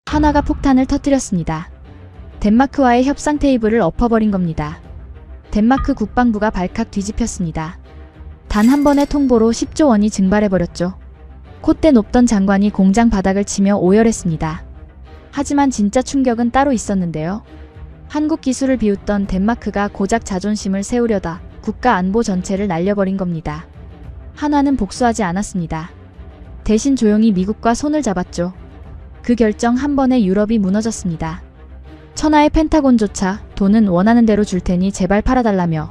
한화가 폭탄을 터뜨렸습니다. 덴마크와의 협상 테이블을 엎어버린 겁니다. 덴마크 국방부가 발칵 뒤집혔습니다. 단 한 번의 통보로 10조 원이 증발해버렸죠. 콧대 높던 장관이 공장 바닥을 치며 오열했습니다. 하지만 진짜 충격은 따로 있었는데요. 한국 기술을 비웃던 덴마크가 고작 자존심을 세우려다 국가 안보 전체를 날려버린 겁니다. 한화는 복수하지 않았습니다. 대신 조용히 미국과 손을 잡았죠. 그 결정 한 번에 유럽이 무너졌습니다. 천하의 펜타곤조차 돈은 원하는 대로 줄 테니 제발 팔아달라며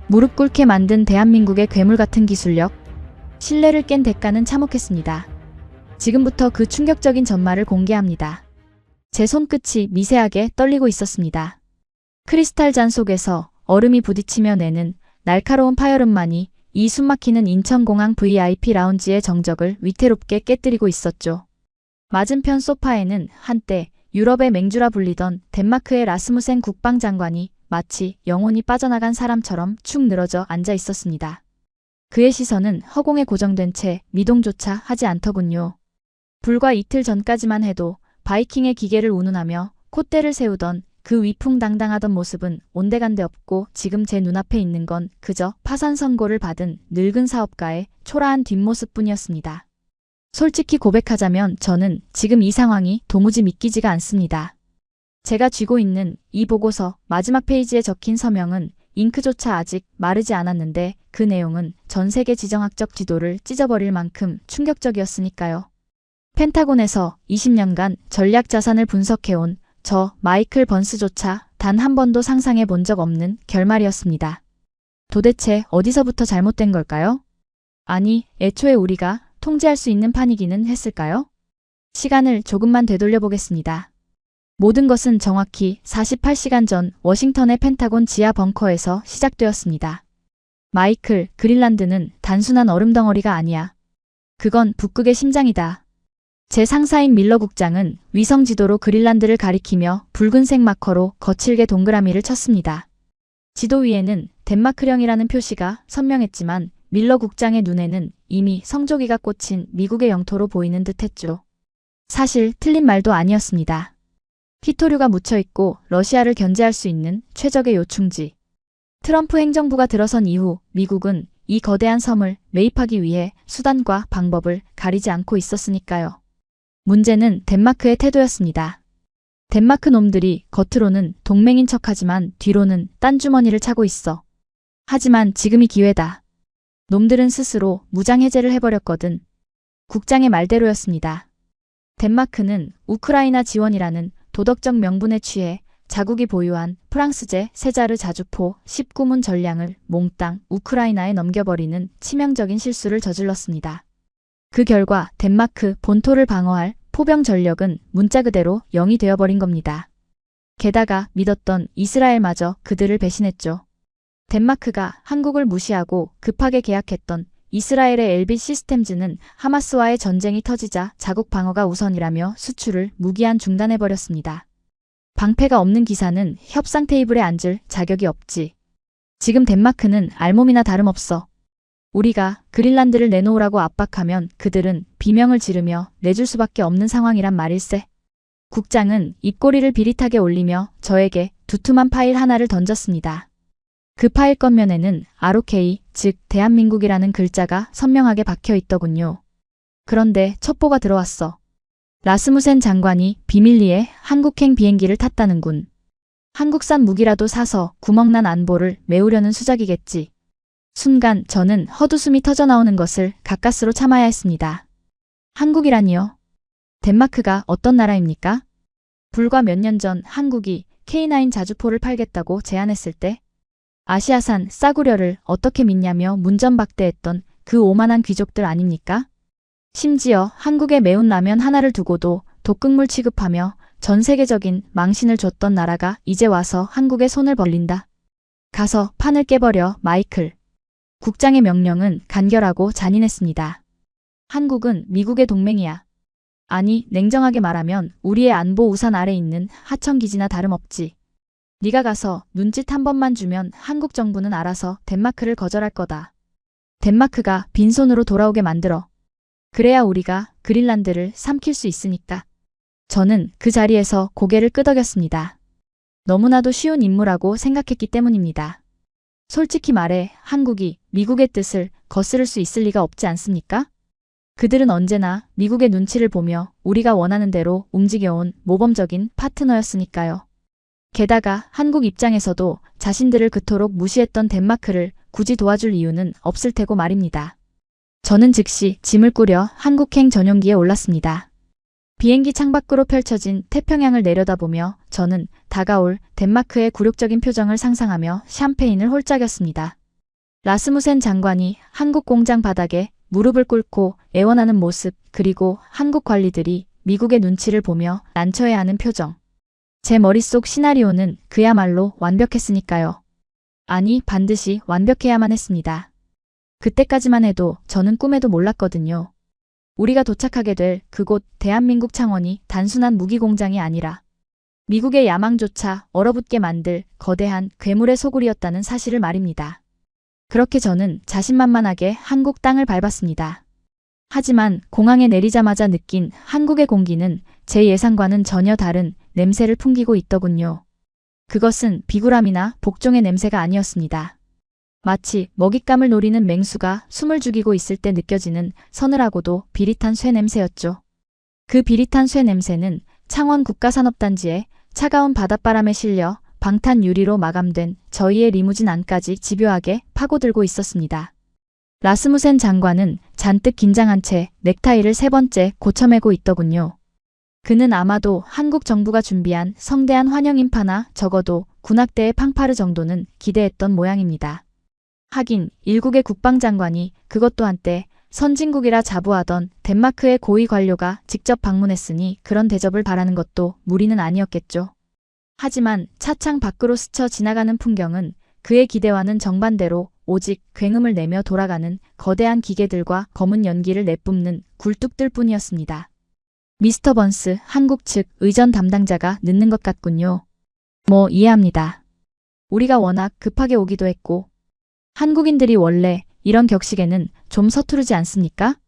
무릎 꿇게 만든 대한민국의 괴물 같은 기술력, 신뢰를 깬 대가는 참혹했습니다. 지금부터 그 충격적인 전말을 공개합니다. 제 손끝이 미세하게 떨리고 있었습니다. 크리스탈 잔 속에서 얼음이 부딪히며 내는 날카로운 파열음만이 이 숨막히는 인천공항 VIP 라운지의 정적을 위태롭게 깨뜨리고 있었죠. 맞은편 소파에는 한때 유럽의 맹주라 불리던 덴마크의 라스무센 국방장관이 마치 영혼이 빠져나간 사람처럼 축 늘어져 앉아 있었습니다. 그의 시선은 허공에 고정된 채 미동조차 하지 않더군요. 불과 이틀 전까지만 해도 바이킹의 기계를 운운하며 콧대를 세우던 그 위풍당당하던 모습은 온데간데 없고 지금 제 눈앞에 있는 건 그저 파산 선고를 받은 늙은 사업가의 초라한 뒷모습뿐이었습니다. 솔직히 고백하자면 저는 지금 이 상황이 도무지 믿기지가 않습니다. 제가 쥐고 있는 이 보고서 마지막 페이지에 적힌 서명은 잉크조차 아직 마르지 않았는데 그 내용은 전 세계 지정학적 지도를 찢어버릴 만큼 충격적이었으니까요. 펜타곤에서 20년간 전략 자산을 분석해온 저 마이클 번스조차 단 한 번도 상상해 본 적 없는 결말이었습니다. 도대체 어디서부터 잘못된 걸까요? 아니, 애초에 우리가 통제할 수 있는 판이기는 했을까요? 시간을 조금만 되돌려 보겠습니다. 모든 것은 정확히 48시간 전 워싱턴의 펜타곤 지하 벙커에서 시작되었습니다. 마이클, 그린란드는 단순한 얼음덩어리가 아니야. 그건 북극의 심장이다. 제 상사인 밀러 국장은 위성 지도로 그린란드를 가리키며 붉은색 마커로 거칠게 동그라미를 쳤습니다. 지도 위에는 덴마크령이라는 표시가 선명했지만 밀러 국장의 눈에는 이미 성조기가 꽂힌 미국의 영토로 보이는 듯했죠. 사실 틀린 말도 아니었습니다. 히토류가 묻혀있고 러시아를 견제할 수 있는 최적의 요충지. 트럼프 행정부가 들어선 이후 미국은 이 거대한 섬을 매입하기 위해 수단과 방법을 가리지 않고 있었으니까요. 문제는 덴마크의 태도였습니다. 덴마크 놈들이 겉으로는 동맹인 척하지만 뒤로는 딴 주머니를 차고 있어. 하지만 지금이 기회다. 놈들은 스스로 무장해제를 해버렸거든. 국장의 말대로였습니다. 덴마크는 우크라이나 지원이라는 도덕적 명분에 취해 자국이 보유한 프랑스제 세자르 자주포 19문 전량을 몽땅 우크라이나에 넘겨버리는 치명적인 실수를 저질렀습니다. 그 결과 덴마크 본토를 방어할 포병 전력은 문자 그대로 0이 되어버린 겁니다. 게다가 믿었던 이스라엘마저 그들을 배신했죠. 덴마크가 한국을 무시하고 급하게 계약했던 이스라엘의 엘빗 시스템즈는 하마스와의 전쟁이 터지자 자국 방어가 우선이라며 수출을 무기한 중단해버렸습니다. 방패가 없는 기사는 협상 테이블에 앉을 자격이 없지. 지금 덴마크는 알몸이나 다름없어. 우리가 그린란드를 내놓으라고 압박하면 그들은 비명을 지르며 내줄 수밖에 없는 상황이란 말일세. 국장은 입꼬리를 비릿하게 올리며 저에게 두툼한 파일 하나를 던졌습니다. 그 파일 겉면에는 ROK, 즉 대한민국이라는 글자가 선명하게 박혀 있더군요. 그런데 첩보가 들어왔어. 라스무센 장관이 비밀리에 한국행 비행기를 탔다는군. 한국산 무기라도 사서 구멍난 안보를 메우려는 수작이겠지. 순간 저는 헛웃음이 터져나오는 것을 가까스로 참아야 했습니다. 한국이라니요? 덴마크가 어떤 나라입니까? 불과 몇 년 전 한국이 K9 자주포를 팔겠다고 제안했을 때 아시아산 싸구려를 어떻게 믿냐며 문전박대했던 그 오만한 귀족들 아닙니까? 심지어 한국의 매운 라면 하나를 두고도 독극물 취급하며 전 세계적인 망신을 줬던 나라가 이제 와서 한국에 손을 벌린다. 가서 판을 깨버려, 마이클. 국장의 명령은 간결하고 잔인했습니다. 한국은 미국의 동맹이야. 아니, 냉정하게 말하면 우리의 안보 우산 아래 있는 하청기지나 다름없지. 네가 가서 눈짓 한 번만 주면 한국 정부는 알아서 덴마크를 거절할 거다. 덴마크가 빈손으로 돌아오게 만들어. 그래야 우리가 그린란드를 삼킬 수 있으니까. 저는 그 자리에서 고개를 끄덕였습니다. 너무나도 쉬운 임무라고 생각했기 때문입니다. 솔직히 말해 한국이 미국의 뜻을 거스를 수 있을 리가 없지 않습니까? 그들은 언제나 미국의 눈치를 보며 우리가 원하는 대로 움직여온 모범적인 파트너였으니까요. 게다가 한국 입장에서도 자신들을 그토록 무시했던 덴마크를 굳이 도와줄 이유는 없을 테고 말입니다. 저는 즉시 짐을 꾸려 한국행 전용기에 올랐습니다. 비행기 창밖으로 펼쳐진 태평양을 내려다보며 저는 다가올 덴마크의 굴욕적인 표정을 상상하며 샴페인을 홀짝였습니다. 라스무센 장관이 한국 공장 바닥에 무릎을 꿇고 애원하는 모습, 그리고 한국 관리들이 미국의 눈치를 보며 난처해하는 표정. 제 머릿속 시나리오는 그야말로 완벽했으니까요. 아니, 반드시 완벽해야만 했습니다. 그때까지만 해도 저는 꿈에도 몰랐거든요. 우리가 도착하게 될 그곳 대한민국 창원이 단순한 무기 공장이 아니라 미국의 야망조차 얼어붙게 만들 거대한 괴물의 소굴이었다는 사실을 말입니다. 그렇게 저는 자신만만하게 한국 땅을 밟았습니다. 하지만 공항에 내리자마자 느낀 한국의 공기는 제 예상과는 전혀 다른 냄새를 풍기고 있더군요. 그것은 비굴함이나 복종의 냄새가 아니었습니다. 마치 먹잇감을 노리는 맹수가 숨을 죽이고 있을 때 느껴지는 서늘하고도 비릿한 쇠 냄새였죠. 그 비릿한 쇠 냄새는 창원 국가산업단지의 차가운 바닷바람에 실려 방탄 유리로 마감된 저희의 리무진 안까지 집요하게 파고들고 있었습니다. 라스무센 장관은 잔뜩 긴장한 채 넥타이를 3번째 고쳐매고 있더군요. 그는 아마도 한국 정부가 준비한 성대한 환영 인파나 적어도 군악대의 팡파르 정도는 기대했던 모양입니다. 하긴 일국의 국방장관이 그것도 한때 선진국이라 자부하던 덴마크의 고위 관료가 직접 방문했으니 그런 대접을 바라는 것도 무리는 아니었겠죠. 하지만 차창 밖으로 스쳐 지나가는 풍경은 그의 기대와는 정반대로 오직 굉음을 내며 돌아가는 거대한 기계들과 검은 연기를 내뿜는 굴뚝들 뿐이었습니다. 미스터 번스, 한국 측 의전 담당자가 늦는 것 같군요. 뭐 이해합니다. 우리가 워낙 급하게 오기도 했고 한국인들이 원래 이런 격식에는 좀 서투르지 않습니까?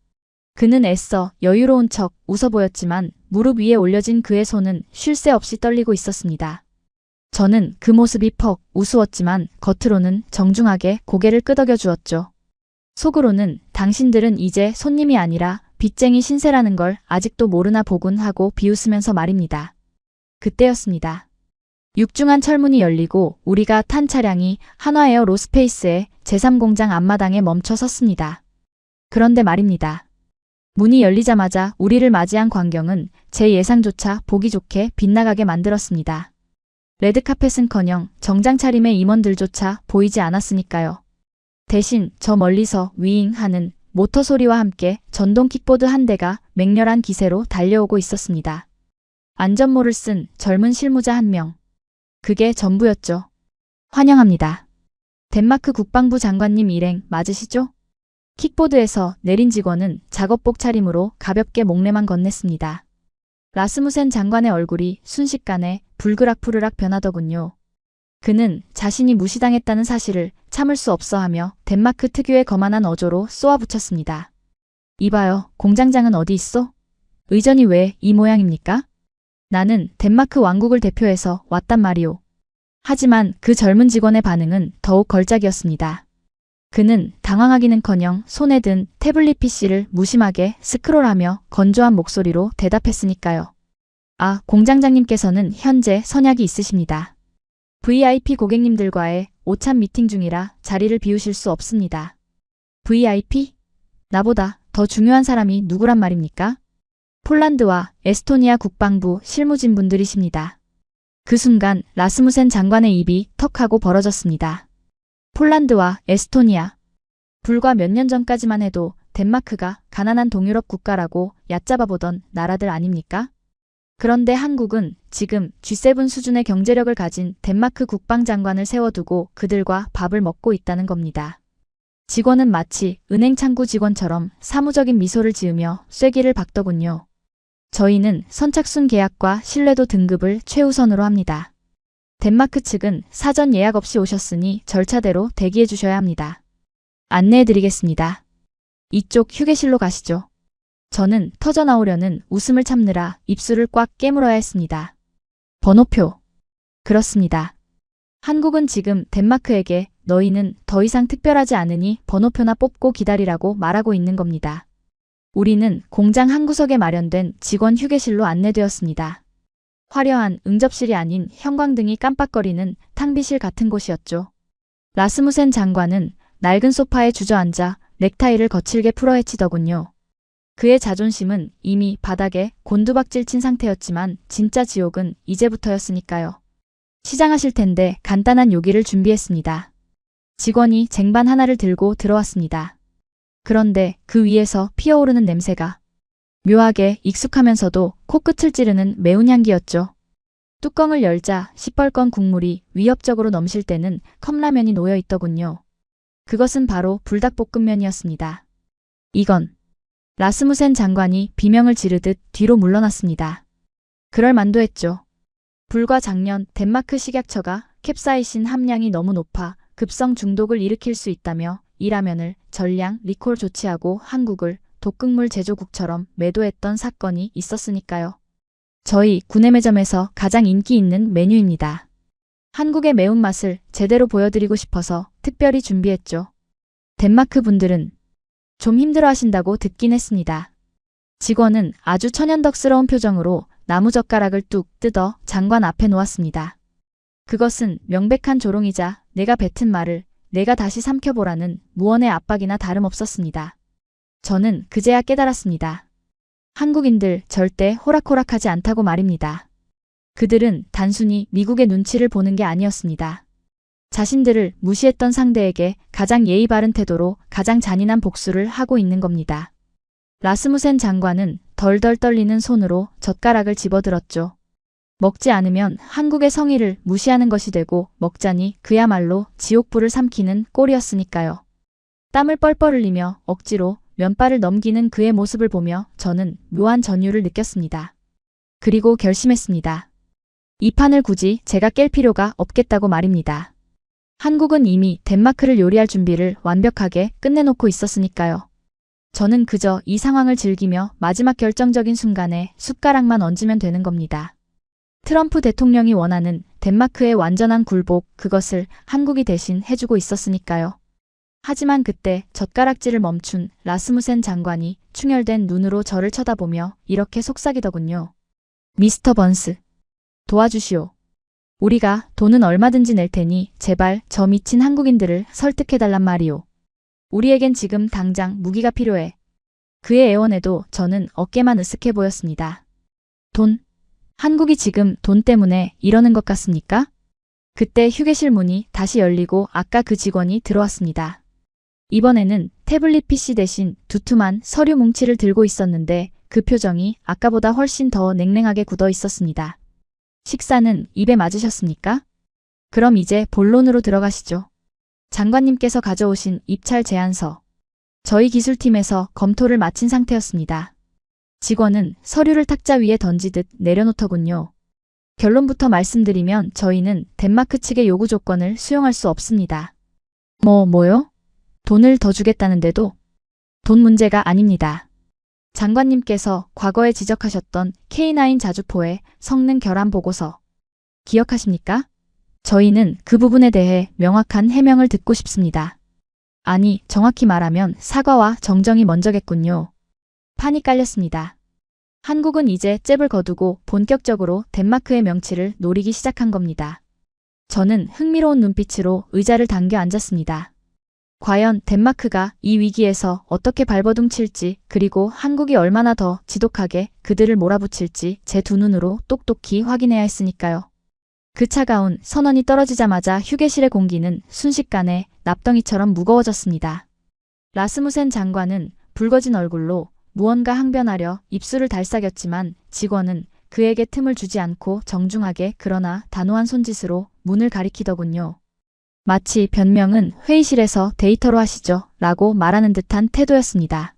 그는 애써 여유로운 척 웃어 보였지만 무릎 위에 올려진 그의 손은 쉴 새 없이 떨리고 있었습니다. 저는 그 모습이 퍽 우스웠지만 겉으로는 정중하게 고개를 끄덕여 주었죠. 속으로는 당신들은 이제 손님이 아니라 빚쟁이 신세라는 걸 아직도 모르나 보군 하고 비웃으면서 말입니다. 그때였습니다. 육중한 철문이 열리고 우리가 탄 차량이 한화에어 로스페이스의 제3공장 앞마당에 멈춰 섰습니다. 그런데 말입니다. 문이 열리자마자 우리를 맞이한 광경은 제 예상조차 보기 좋게 빗나가게 만들었습니다. 레드카펫은커녕 정장 차림의 임원들조차 보이지 않았으니까요. 대신 저 멀리서 윙 하는 모터 소리와 함께 전동 킥보드 한 대가 맹렬한 기세로 달려오고 있었습니다. 안전모를 쓴 젊은 실무자 한 명. 그게 전부였죠. 환영합니다. 덴마크 국방부 장관님 일행 맞으시죠? 킥보드에서 내린 직원은 작업복 차림으로 가볍게 목례만 건넸습니다. 라스무센 장관의 얼굴이 순식간에 불그락푸르락 변하더군요. 그는 자신이 무시당했다는 사실을 참을 수 없어하며 덴마크 특유의 거만한 어조로 쏘아붙였습니다. 이봐요, 공장장은 어디 있어? 의전이 왜 이 모양입니까? 나는 덴마크 왕국을 대표해서 왔단 말이오. 하지만 그 젊은 직원의 반응은 더욱 걸작이었습니다. 그는 당황하기는커녕 손에 든 태블릿 PC를 무심하게 스크롤하며 건조한 목소리로 대답했으니까요. 아, 공장장님께서는 현재 선약이 있으십니다. VIP 고객님들과의 오찬 미팅 중이라 자리를 비우실 수 없습니다. VIP? 나보다 더 중요한 사람이 누구란 말입니까? 폴란드와 에스토니아 국방부 실무진 분들이십니다. 그 순간 라스무센 장관의 입이 턱하고 벌어졌습니다. 폴란드와 에스토니아. 불과 몇 년 전까지만 해도 덴마크가 가난한 동유럽 국가라고 얕잡아 보던 나라들 아닙니까? 그런데 한국은 지금 G7 수준의 경제력을 가진 덴마크 국방장관을 세워두고 그들과 밥을 먹고 있다는 겁니다. 직원은 마치 은행 창구 직원처럼 사무적인 미소를 지으며 쐐기를 박더군요. 저희는 선착순 계약과 신뢰도 등급을 최우선으로 합니다. 덴마크 측은 사전 예약 없이 오셨으니 절차대로 대기해 주셔야 합니다. 안내해 드리겠습니다. 이쪽 휴게실로 가시죠. 저는 터져나오려는 웃음을 참느라 입술을 꽉 깨물어야 했습니다. 번호표. 그렇습니다. 한국은 지금 덴마크에게 너희는 더 이상 특별하지 않으니 번호표나 뽑고 기다리라고 말하고 있는 겁니다. 우리는 공장 한 구석에 마련된 직원 휴게실로 안내되었습니다. 화려한 응접실이 아닌 형광등이 깜빡거리는 탕비실 같은 곳이었죠. 라스무센 장관은 낡은 소파에 주저앉아 넥타이를 거칠게 풀어헤치더군요. 그의 자존심은 이미 바닥에 곤두박질 친 상태였지만 진짜 지옥은 이제부터였으니까요. 시장하실 텐데 간단한 요기를 준비했습니다. 직원이 쟁반 하나를 들고 들어왔습니다. 그런데 그 위에서 피어오르는 냄새가 묘하게 익숙하면서도 코끝을 찌르는 매운 향기였죠. 뚜껑을 열자 시뻘건 국물이 위협적으로 넘실 때는 컵라면이 놓여 있더군요. 그것은 바로 불닭볶음면이었습니다. 이건 라스무센 장관이 비명을 지르듯 뒤로 물러났습니다. 그럴 만도 했죠. 불과 작년 덴마크 식약처가 캡사이신 함량이 너무 높아 급성 중독을 일으킬 수 있다며 이 라면을 전량 리콜 조치하고 한국을 독극물 제조국처럼 매도했던 사건이 있었으니까요. 저희 구내매점에서 가장 인기 있는 메뉴입니다. 한국의 매운맛을 제대로 보여드리고 싶어서 특별히 준비했죠. 덴마크 분들은 좀 힘들어하신다고 듣긴 했습니다. 직원은 아주 천연덕스러운 표정으로 나무젓가락을 뚝 뜯어 장관 앞에 놓았습니다. 그것은 명백한 조롱이자 내가 뱉은 말을 내가 다시 삼켜보라는 무언의 압박이나 다름없었습니다. 저는 그제야 깨달았습니다. 한국인들 절대 호락호락하지 않다고 말입니다. 그들은 단순히 미국의 눈치를 보는 게 아니었습니다. 자신들을 무시했던 상대에게 가장 예의 바른 태도로 가장 잔인한 복수를 하고 있는 겁니다. 라스무센 장관은 덜덜 떨리는 손으로 젓가락을 집어들었죠. 먹지 않으면 한국의 성의를 무시하는 것이 되고 먹자니 그야말로 지옥불을 삼키는 꼴이었으니까요. 땀을 뻘뻘 흘리며 억지로 면발을 넘기는 그의 모습을 보며 저는 묘한 전율을 느꼈습니다. 그리고 결심했습니다. 이 판을 굳이 제가 깰 필요가 없겠다고 말입니다. 한국은 이미 덴마크를 요리할 준비를 완벽하게 끝내놓고 있었으니까요. 저는 그저 이 상황을 즐기며 마지막 결정적인 순간에 숟가락만 얹으면 되는 겁니다. 트럼프 대통령이 원하는 덴마크의 완전한 굴복, 그것을 한국이 대신 해주고 있었으니까요. 하지만 그때 젓가락질을 멈춘 라스무센 장관이 충혈된 눈으로 저를 쳐다보며 이렇게 속삭이더군요. 미스터 번스, 도와주시오. 우리가 돈은 얼마든지 낼 테니 제발 저 미친 한국인들을 설득해달란 말이오. 우리에겐 지금 당장 무기가 필요해. 그의 애원에도 저는 어깨만 으쓱해 보였습니다. 돈? 한국이 지금 돈 때문에 이러는 것 같습니까? 그때 휴게실 문이 다시 열리고 아까 그 직원이 들어왔습니다. 이번에는 태블릿 PC 대신 두툼한 서류 뭉치를 들고 있었는데 그 표정이 아까보다 훨씬 더 냉랭하게 굳어 있었습니다. 식사는 입에 맞으셨습니까? 그럼 이제 본론으로 들어가시죠. 장관님께서 가져오신 입찰 제안서. 저희 기술팀에서 검토를 마친 상태였습니다. 직원은 서류를 탁자 위에 던지듯 내려놓더군요. 결론부터 말씀드리면 저희는 덴마크 측의 요구 조건을 수용할 수 없습니다. 뭐요? 돈을 더 주겠다는데도? 돈 문제가 아닙니다. 장관님께서 과거에 지적하셨던 K9 자주포의 성능 결함 보고서 기억하십니까? 저희는 그 부분에 대해 명확한 해명을 듣고 싶습니다. 아니, 정확히 말하면 사과와 정정이 먼저겠군요. 판이 깔렸습니다. 한국은 이제 잽을 거두고 본격적으로 덴마크의 명치를 노리기 시작한 겁니다. 저는 흥미로운 눈빛으로 의자를 당겨 앉았습니다. 과연 덴마크가 이 위기에서 어떻게 발버둥칠지, 그리고 한국이 얼마나 더 지독하게 그들을 몰아붙일지 제 두 눈으로 똑똑히 확인해야 했으니까요. 그 차가운 선언이 떨어지자마자 휴게실의 공기는 순식간에 납덩이처럼 무거워졌습니다. 라스무센 장관은 붉어진 얼굴로 무언가 항변하려 입술을 달싹였지만 직원은 그에게 틈을 주지 않고 정중하게 그러나 단호한 손짓으로 문을 가리키더군요. 마치 변명은 회의실에서 데이터로 하시죠 라고 말하는 듯한 태도였습니다.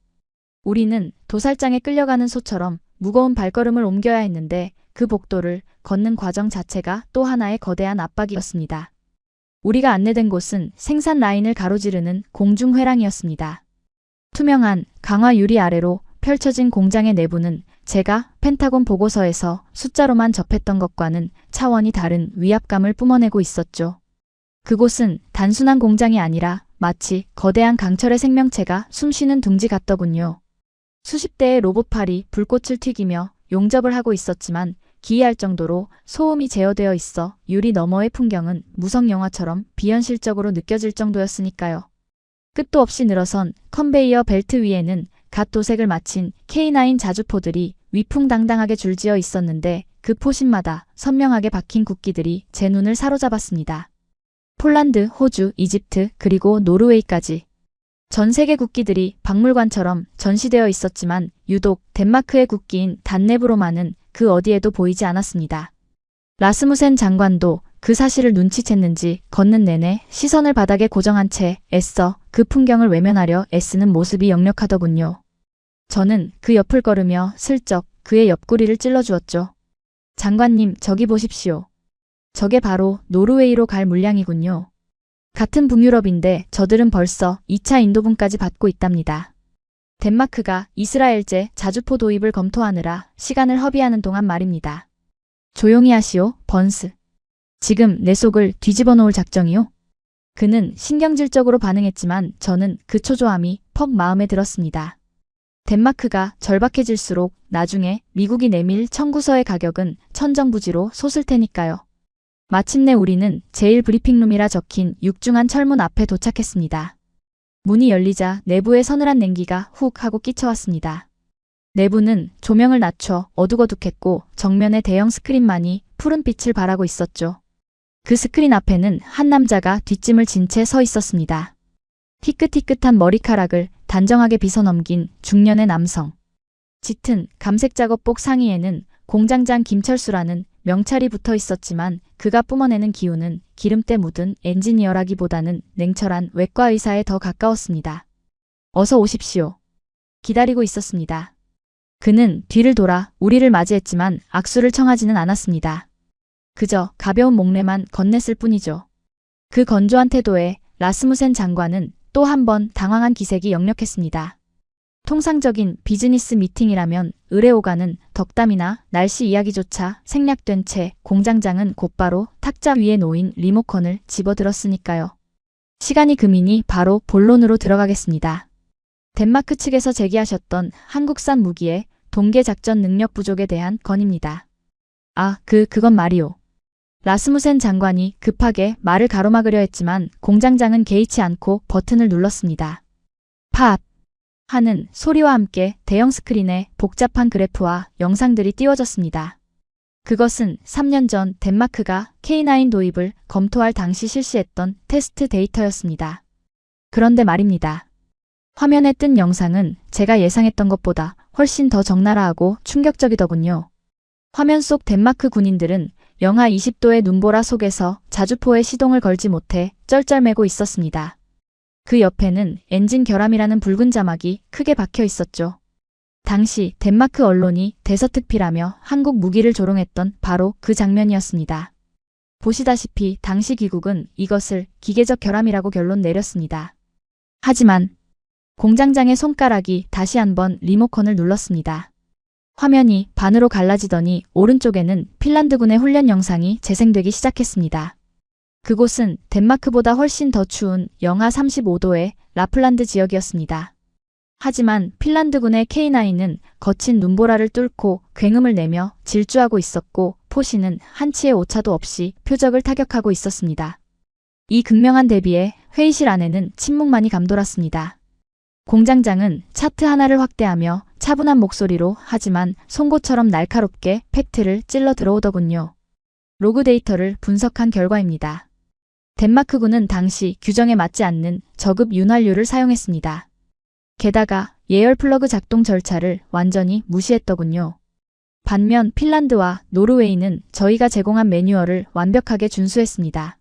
우리는 도살장에 끌려가는 소처럼 무거운 발걸음을 옮겨야 했는데 그 복도를 걷는 과정 자체가 또 하나의 거대한 압박이었습니다. 우리가 안내된 곳은 생산 라인을 가로지르는 공중회랑이었습니다. 투명한 강화 유리 아래로 펼쳐진 공장의 내부는 제가 펜타곤 보고서에서 숫자로만 접했던 것과는 차원이 다른 위압감을 뿜어내고 있었죠. 그곳은 단순한 공장이 아니라 마치 거대한 강철의 생명체가 숨쉬는 둥지 같더군요. 수십 대의 로봇팔이 불꽃을 튀기며 용접을 하고 있었지만 기이할 정도로 소음이 제어되어 있어 유리 너머의 풍경은 무성 영화처럼 비현실적으로 느껴질 정도였으니까요. 끝도 없이 늘어선 컨베이어 벨트 위에는 갓 도색을 마친 K9 자주포들이 위풍당당하게 줄지어 있었는데 그 포신마다 선명하게 박힌 국기들이 제 눈을 사로잡았습니다. 폴란드, 호주, 이집트, 그리고 노르웨이까지. 전 세계 국기들이 박물관처럼 전시되어 있었지만 유독 덴마크의 국기인 단네브로만은 그 어디에도 보이지 않았습니다. 라스무센 장관도 그 사실을 눈치챘는지 걷는 내내 시선을 바닥에 고정한 채 애써 그 풍경을 외면하려 애쓰는 모습이 역력하더군요. 저는 그 옆을 걸으며 슬쩍 그의 옆구리를 찔러주었죠. 장관님, 저기 보십시오. 저게 바로 노르웨이로 갈 물량이군요. 같은 북유럽인데 저들은 벌써 2차 인도분까지 받고 있답니다. 덴마크가 이스라엘제 자주포 도입을 검토하느라 시간을 허비하는 동안 말입니다. 조용히 하시오, 번스. 지금 내 속을 뒤집어 놓을 작정이요? 그는 신경질적으로 반응했지만 저는 그 초조함이 퍽 마음에 들었습니다. 덴마크가 절박해질수록 나중에 미국이 내밀 청구서의 가격은 천정부지로 솟을 테니까요. 마침내 우리는 제1브리핑룸이라 적힌 육중한 철문 앞에 도착했습니다. 문이 열리자 내부에 서늘한 냉기가 훅 하고 끼쳐왔습니다. 내부는 조명을 낮춰 어둑어둑했고 정면에 대형 스크린만이 푸른 빛을 발하고 있었죠. 그 스크린 앞에는 한 남자가 뒷짐을 진 채 서 있었습니다. 희끗희끗한 머리카락을 단정하게 빗어넘긴 중년의 남성. 짙은 감색 작업복 상의에는 공장장 김철수라는 명찰이 붙어 있었지만 그가 뿜어내는 기운은 기름때 묻은 엔지니어라기보다는 냉철한 외과 의사에 더 가까웠습니다. 어서 오십시오. 기다리고 있었습니다. 그는 뒤를 돌아 우리를 맞이했지만 악수를 청하지는 않았습니다. 그저 가벼운 목례만 건넸을 뿐이죠. 그 건조한 태도에 라스무센 장관은 또 한 번 당황한 기색이 역력했습니다. 통상적인 비즈니스 미팅이라면 의뢰오가는 덕담이나 날씨 이야기조차 생략된 채 공장장은 곧바로 탁자 위에 놓인 리모컨을 집어들었으니까요. 시간이 금이니 바로 본론으로 들어가겠습니다. 덴마크 측에서 제기하셨던 한국산 무기의 동계 작전 능력 부족에 대한 건입니다. 그건 말이오. 라스무센 장관이 급하게 말을 가로막으려 했지만 공장장은 개의치 않고 버튼을 눌렀습니다. 팝! 하는 소리와 함께 대형 스크린에 복잡한 그래프와 영상들이 띄워졌습니다. 그것은 3년 전 덴마크가 K9 도입을 검토할 당시 실시했던 테스트 데이터였습니다. 그런데 말입니다. 화면에 뜬 영상은 제가 예상했던 것보다 훨씬 더 적나라하고 충격적이더군요. 화면 속 덴마크 군인들은 영하 20도의 눈보라 속에서 자주포에 시동을 걸지 못해 쩔쩔매고 있었습니다. 그 옆에는 엔진 결함이라는 붉은 자막이 크게 박혀 있었죠. 당시 덴마크 언론이 대서특필하며 한국 무기를 조롱했던 바로 그 장면이었습니다. 보시다시피 당시 귀국은 이것을 기계적 결함이라고 결론 내렸습니다. 하지만 공장장의 손가락이 다시 한번 리모컨을 눌렀습니다. 화면이 반으로 갈라지더니 오른쪽에는 핀란드군의 훈련 영상이 재생되기 시작했습니다. 그곳은 덴마크보다 훨씬 더 추운 영하 35도의 라플란드 지역이었습니다. 하지만 핀란드군의 K9은 거친 눈보라를 뚫고 굉음을 내며 질주하고 있었고 포시는 한치의 오차도 없이 표적을 타격하고 있었습니다. 이 극명한 대비에 회의실 안에는 침묵만이 감돌았습니다. 공장장은 차트 하나를 확대하며 차분한 목소리로 하지만 송곳처럼 날카롭게 팩트를 찔러 들어오더군요. 로그 데이터를 분석한 결과입니다. 덴마크군은 당시 규정에 맞지 않는 저급 윤활유를 사용했습니다. 게다가 예열 플러그 작동 절차를 완전히 무시했더군요. 반면 핀란드와 노르웨이는 저희가 제공한 매뉴얼을 완벽하게 준수했습니다.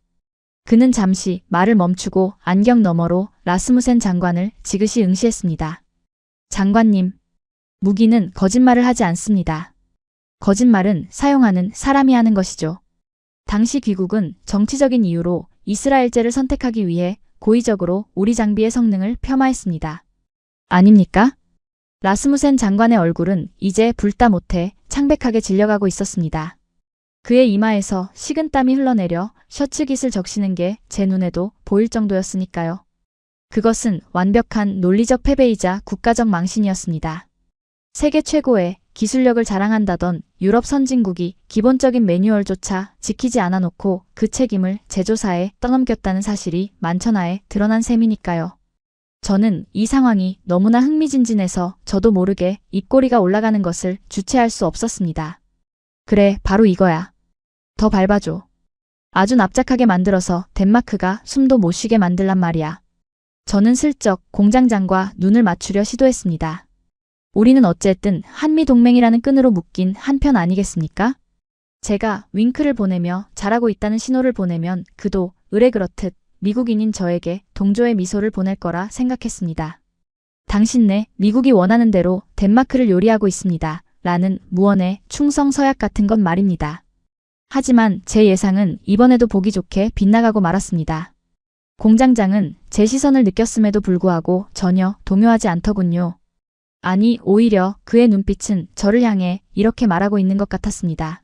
그는 잠시 말을 멈추고 안경 너머로 라스무센 장관을 지그시 응시했습니다. 장관님, 무기는 거짓말을 하지 않습니다. 거짓말은 사용하는 사람이 하는 것이죠. 당시 귀국은 정치적인 이유로 이스라엘제를 선택하기 위해 고의적으로 우리 장비의 성능을 폄하했습니다. 아닙니까? 라스무센 장관의 얼굴은 이제 불다 못해 창백하게 질려가고 있었습니다. 그의 이마에서 식은땀이 흘러내려 셔츠 깃을 적시는 게 제 눈에도 보일 정도였으니까요. 그것은 완벽한 논리적 패배이자 국가적 망신이었습니다. 세계 최고의 기술력을 자랑한다던 유럽 선진국이 기본적인 매뉴얼조차 지키지 않아 놓고 그 책임을 제조사에 떠넘겼다는 사실이 만천하에 드러난 셈이니까요. 저는 이 상황이 너무나 흥미진진해서 저도 모르게 입꼬리가 올라가는 것을 주체할 수 없었습니다. 그래, 바로 이거야. 더 밟아줘. 아주 납작하게 만들어서 덴마크가 숨도 못 쉬게 만들란 말이야. 저는 슬쩍 공장장과 눈을 맞추려 시도했습니다. 우리는 어쨌든 한미동맹이라는 끈으로 묶인 한편 아니겠습니까? 제가 윙크를 보내며 잘하고 있다는 신호를 보내면 그도 의뢰 그렇듯 미국인인 저에게 동조의 미소를 보낼 거라 생각했습니다. 당신네 미국이 원하는 대로 덴마크를 요리하고 있습니다. 라는 무언의 충성 서약 같은 건 말입니다. 하지만 제 예상은 이번에도 보기 좋게 빗나가고 말았습니다. 공장장은 제 시선을 느꼈음에도 불구하고 전혀 동요하지 않더군요. 아니, 오히려 그의 눈빛은 저를 향해 이렇게 말하고 있는 것 같았습니다.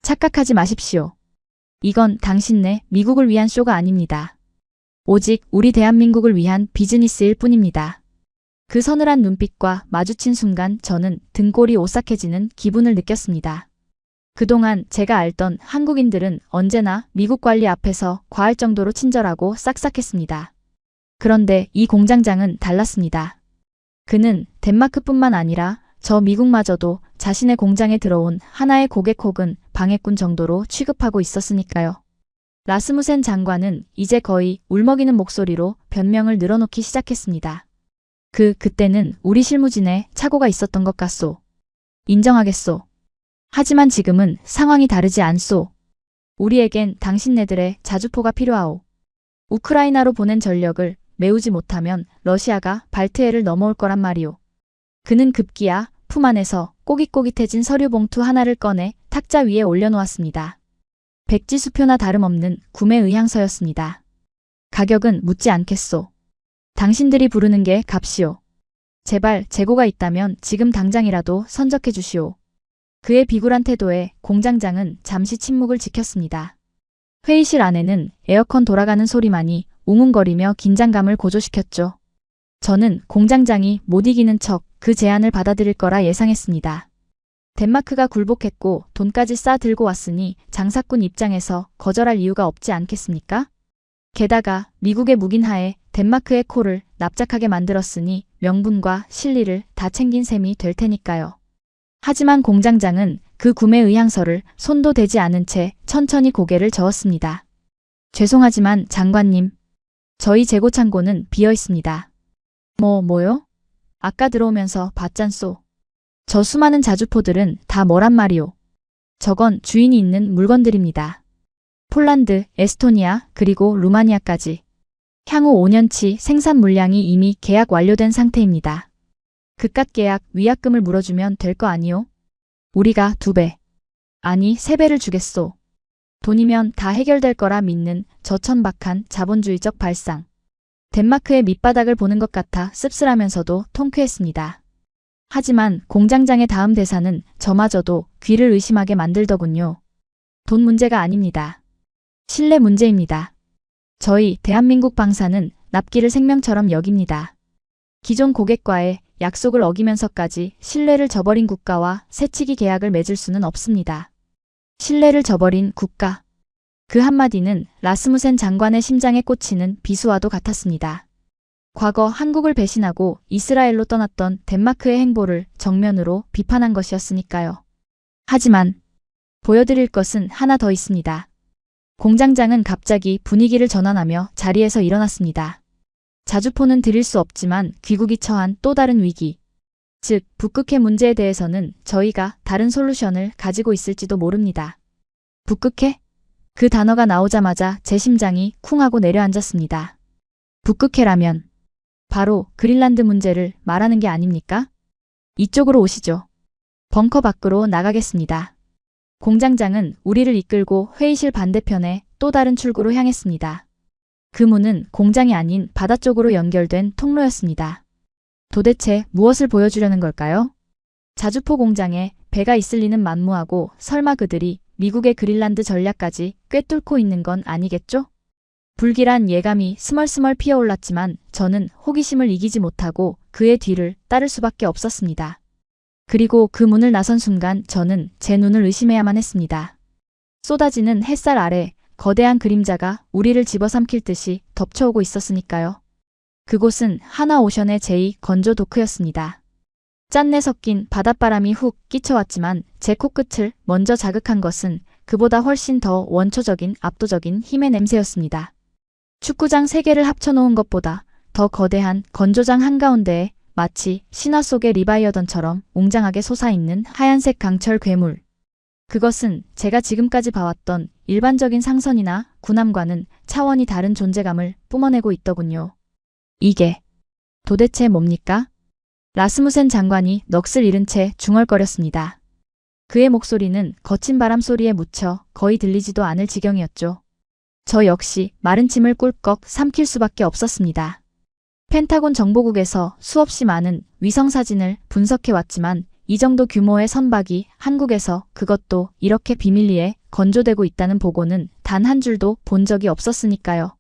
착각하지 마십시오. 이건 당신네 미국을 위한 쇼가 아닙니다. 오직 우리 대한민국을 위한 비즈니스일 뿐입니다. 그 서늘한 눈빛과 마주친 순간 저는 등골이 오싹해지는 기분을 느꼈습니다. 그동안 제가 알던 한국인들은 언제나 미국 관리 앞에서 과할 정도로 친절하고 싹싹했습니다. 그런데 이 공장장은 달랐습니다. 그는 덴마크뿐만 아니라 저 미국마저도 자신의 공장에 들어온 하나의 고객 혹은 방해꾼 정도로 취급하고 있었으니까요. 라스무센 장관은 이제 거의 울먹이는 목소리로 변명을 늘어놓기 시작했습니다. 그때는 우리 실무진에 착오가 있었던 것 같소. 인정하겠소. 하지만 지금은 상황이 다르지 않소. 우리에겐 당신네들의 자주포가 필요하오. 우크라이나로 보낸 전력을 메우지 못하면 러시아가 발트해를 넘어올 거란 말이오. 그는 급기야 품 안에서 꼬깃꼬깃해진 서류 봉투 하나를 꺼내 탁자 위에 올려놓았습니다. 백지수표나 다름없는 구매 의향서였습니다. 가격은 묻지 않겠소. 당신들이 부르는 게 값이오. 제발 재고가 있다면 지금 당장이라도 선적해 주시오. 그의 비굴한 태도에 공장장은 잠시 침묵을 지켰습니다. 회의실 안에는 에어컨 돌아가는 소리만이 웅웅거리며 긴장감을 고조시켰죠. 저는 공장장이 못 이기는 척 그 제안을 받아들일 거라 예상했습니다. 덴마크가 굴복했고 돈까지 싸 들고 왔으니 장사꾼 입장에서 거절할 이유가 없지 않겠습니까? 게다가 미국의 묵인하에 덴마크의 코를 납작하게 만들었으니 명분과 실리를 다 챙긴 셈이 될 테니까요. 하지만 공장장은 그 구매 의향서를 손도 대지 않은 채 천천히 고개를 저었습니다. 죄송하지만 장관님, 저희 재고 창고는 비어 있습니다. 뭐요? 아까 들어오면서 봤잖소. 저 수많은 자주포들은 다 뭐란 말이오. 저건 주인이 있는 물건들입니다. 폴란드, 에스토니아, 그리고 루마니아까지. 향후 5년치 생산 물량이 이미 계약 완료된 상태입니다. 그깟 계약 위약금을 물어주면 될 거 아니오? 우리가 2배, 아니 3배를 주겠소. 돈이면 다 해결될 거라 믿는 저 천박한 자본주의적 발상. 덴마크의 밑바닥을 보는 것 같아 씁쓸하면서도 통쾌했습니다. 하지만 공장장의 다음 대사는 저마저도 귀를 의심하게 만들더군요. 돈 문제가 아닙니다. 신뢰 문제입니다. 저희 대한민국 방사는 납기를 생명처럼 여깁니다. 기존 고객과의 약속을 어기면서까지 신뢰를 저버린 국가와 새치기 계약을 맺을 수는 없습니다. 신뢰를 저버린 국가. 그 한마디는 라스무센 장관의 심장에 꽂히는 비수와도 같았습니다. 과거 한국을 배신하고 이스라엘로 떠났던 덴마크의 행보를 정면으로 비판한 것이었으니까요. 하지만 보여드릴 것은 하나 더 있습니다. 공장장은 갑자기 분위기를 전환하며 자리에서 일어났습니다. 자주포는 드릴 수 없지만 귀국이 처한 또 다른 위기, 즉 북극해 문제에 대해서는 저희가 다른 솔루션을 가지고 있을지도 모릅니다. 북극해? 그 단어가 나오자마자 제 심장이 쿵 하고 내려앉았습니다. 북극해라면 바로 그린란드 문제를 말하는 게 아닙니까? 이쪽으로 오시죠. 벙커 밖으로 나가겠습니다. 공장장은 우리를 이끌고 회의실 반대편에 또 다른 출구로 향했습니다. 그 문은 공장이 아닌 바다 쪽으로 연결된 통로였습니다. 도대체 무엇을 보여주려는 걸까요? 자주포 공장에 배가 있을 리는 만무하고 설마 그들이 미국의 그린란드 전략까지 꿰뚫고 있는 건 아니겠죠? 불길한 예감이 스멀스멀 피어올랐지만 저는 호기심을 이기지 못하고 그의 뒤를 따를 수밖에 없었습니다. 그리고 그 문을 나선 순간 저는 제 눈을 의심해야만 했습니다. 쏟아지는 햇살 아래 거대한 그림자가 우리를 집어삼킬 듯이 덮쳐오고 있었으니까요. 그곳은 하나오션의 제2 건조 도크였습니다. 짠내 섞인 바닷바람이 훅 끼쳐왔지만 제 코끝을 먼저 자극한 것은 그보다 훨씬 더 원초적인 압도적인 힘의 냄새였습니다. 축구장 3개를 합쳐놓은 것보다 더 거대한 건조장 한가운데에 마치 신화 속의 리바이어던처럼 웅장하게 솟아있는 하얀색 강철 괴물. 그것은 제가 지금까지 봐왔던 일반적인 상선이나 군함과는 차원이 다른 존재감을 뿜어내고 있더군요. 이게 도대체 뭡니까? 라스무센 장관이 넋을 잃은 채 중얼거렸습니다. 그의 목소리는 거친 바람 소리에 묻혀 거의 들리지도 않을 지경이었죠. 저 역시 마른 침을 꿀꺽 삼킬 수밖에 없었습니다. 펜타곤 정보국에서 수없이 많은 위성사진을 분석해왔지만 이 정도 규모의 선박이 한국에서 그것도 이렇게 비밀리에 건조되고 있다는 보고는 단 한 줄도 본 적이 없었으니까요.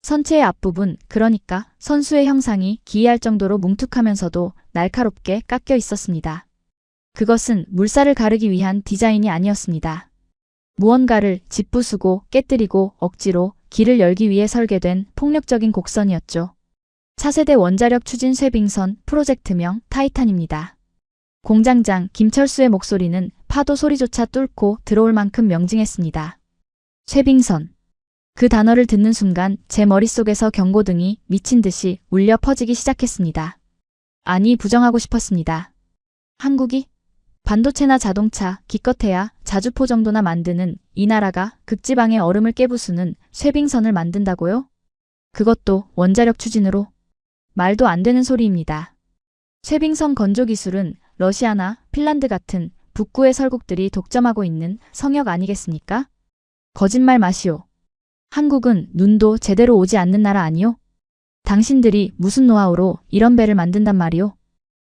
선체의 앞부분, 그러니까 선수의 형상이 기이할 정도로 뭉툭하면서도 날카롭게 깎여 있었습니다. 그것은 물살을 가르기 위한 디자인이 아니었습니다. 무언가를 짓부수고 깨뜨리고 억지로 길을 열기 위해 설계된 폭력적인 곡선이었죠. 차세대 원자력 추진 쇄빙선 프로젝트명 타이탄입니다. 공장장 김철수의 목소리는 파도 소리조차 뚫고 들어올 만큼 명징했습니다. 쇄빙선. 그 단어를 듣는 순간 제 머릿속에서 경고등이 미친 듯이 울려 퍼지기 시작했습니다. 아니, 부정하고 싶었습니다. 한국이? 반도체나 자동차, 기껏해야 자주포 정도나 만드는 이 나라가 극지방의 얼음을 깨부수는 쇄빙선을 만든다고요? 그것도 원자력 추진으로? 말도 안 되는 소리입니다. 쇄빙선 건조 기술은 러시아나 핀란드 같은 북구의 설국들이 독점하고 있는 성역 아니겠습니까? 거짓말 마시오. 한국은 눈도 제대로 오지 않는 나라 아니오? 당신들이 무슨 노하우로 이런 배를 만든단 말이오?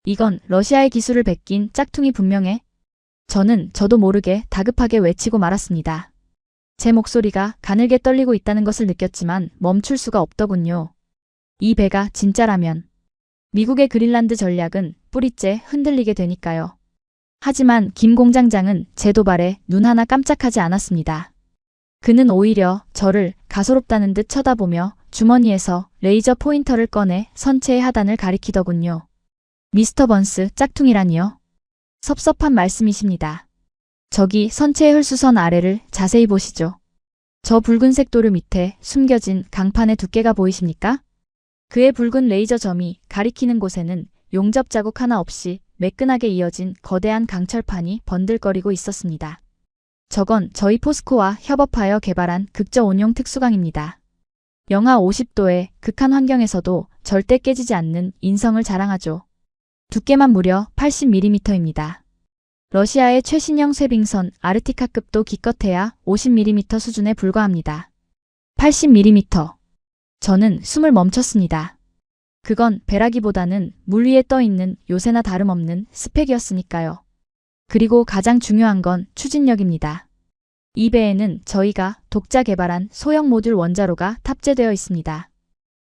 이건 러시아의 기술을 베낀 짝퉁이 분명해. 저도 모르게 다급하게 외치고 말았습니다. 제 목소리가 가늘게 떨리고 있다는 것을 느꼈지만 멈출 수가 없더군요. 이 배가 진짜라면 미국의 그린란드 전략은 뿌리째 흔들리게 되니까요. 하지만 김 공장장은 제 도발에 눈 하나 깜짝하지 않았습니다. 그는 오히려 저를 가소롭다는 듯 쳐다보며 주머니에서 레이저 포인터를 꺼내 선체의 하단을 가리키더군요. 미스터 번스, 짝퉁이라니요? 섭섭한 말씀이십니다. 저기 선체의 헐수선 아래를 자세히 보시죠. 저 붉은색 도료 밑에 숨겨진 강판의 두께가 보이십니까? 그의 붉은 레이저 점이 가리키는 곳에는 용접 자국 하나 없이 매끈하게 이어진 거대한 강철판이 번들거리고 있었습니다. 저건 저희 포스코와 협업하여 개발한 극저온용 특수강입니다. 영하 50도의 극한 환경에서도 절대 깨지지 않는 인성을 자랑하죠. 두께만 무려 80mm입니다. 러시아의 최신형 쇄빙선 아르티카급도 기껏해야 50mm 수준에 불과합니다. 80mm. 저는 숨을 멈췄습니다. 그건 배라기보다는 물 위에 떠있는 요새나 다름없는 스펙이었으니까요. 그리고 가장 중요한 건 추진력입니다. 이 배에는 저희가 독자 개발한 소형 모듈 원자로가 탑재되어 있습니다.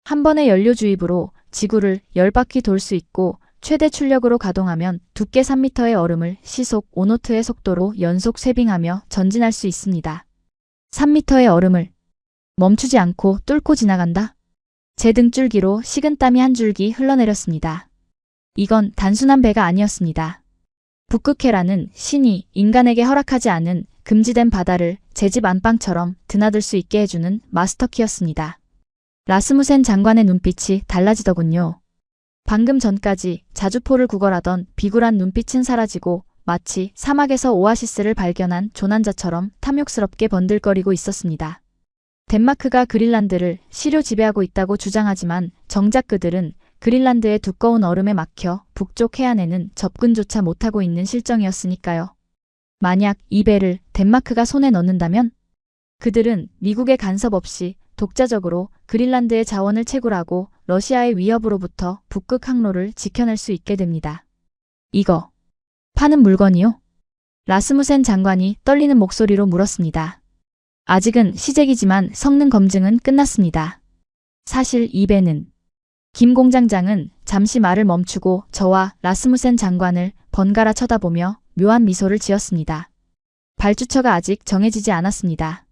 한 번의 연료 주입으로 지구를 10바퀴 돌 수 있고 최대 출력으로 가동하면 두께 3m의 얼음을 시속 5노트의 속도로 연속 쇄빙하며 전진할 수 있습니다. 3m의 얼음을 멈추지 않고 뚫고 지나간다? 제 등줄기로 식은땀이 한 줄기 흘러내렸습니다. 이건 단순한 배가 아니었습니다. 북극해라는 신이 인간에게 허락하지 않은 금지된 바다를 제 집 안방처럼 드나들 수 있게 해주는 마스터키였습니다. 라스무센 장관의 눈빛이 달라지더군요. 방금 전까지 자주포를 구걸하던 비굴한 눈빛은 사라지고 마치 사막에서 오아시스를 발견한 조난자처럼 탐욕스럽게 번들거리고 있었습니다. 덴마크가 그린란드를 시료 지배하고 있다고 주장하지만 정작 그들은 그린란드의 두꺼운 얼음에 막혀 북쪽 해안에는 접근조차 못하고 있는 실정이었으니까요. 만약 이 배를 덴마크가 손에 넣는다면 그들은 미국의 간섭 없이 독자적으로 그린란드의 자원을 채굴하고 러시아의 위협으로부터 북극 항로를 지켜낼 수 있게 됩니다. 이거 파는 물건이요? 라스무센 장관이 떨리는 목소리로 물었습니다. 아직은 시작이지만 성능 검증은 끝났습니다. 사실 이 배는 김 공장장은 잠시 말을 멈추고 저와 라스무센 장관을 번갈아 쳐다보며 묘한 미소를 지었습니다. 발주처가 아직 정해지지 않았습니다.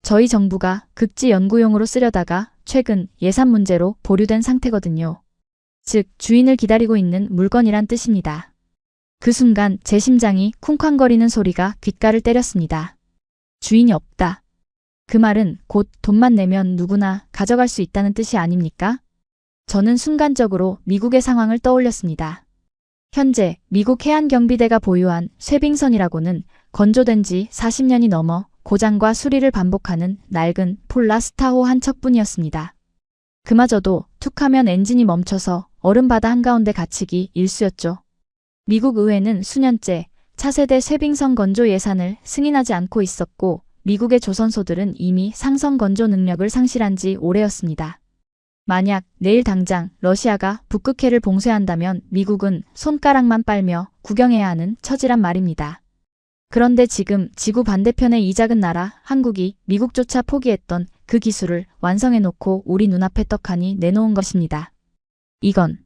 저희 정부가 극지 연구용으로 쓰려다가 최근 예산 문제로 보류된 상태거든요. 즉 주인을 기다리고 있는 물건이란 뜻입니다. 그 순간 제 심장이 쿵쾅거리는 소리가 귓가를 때렸습니다. 주인이 없다. 그 말은 곧 돈만 내면 누구나 가져갈 수 있다는 뜻이 아닙니까? 저는 순간적으로 미국의 상황을 떠올렸습니다. 현재 미국 해안경비대가 보유한 쇠빙선이라고는 건조된 지 40년이 넘어 고장과 수리를 반복하는 낡은 폴라스타호 한 척뿐이었습니다. 그마저도 툭하면 엔진이 멈춰서 얼음바다 한가운데 갇히기 일쑤였죠. 미국 의회는 수년째 차세대 쇠빙선 건조 예산을 승인하지 않고 있었고 미국의 조선소들은 이미 상선 건조 능력을 상실한 지 오래였습니다. 만약 내일 당장 러시아가 북극해를 봉쇄한다면 미국은 손가락만 빨며 구경해야 하는 처지란 말입니다. 그런데 지금 지구 반대편의 이 작은 나라 한국이 미국조차 포기했던 그 기술을 완성해놓고 우리 눈앞에 떡하니 내놓은 것입니다. 이건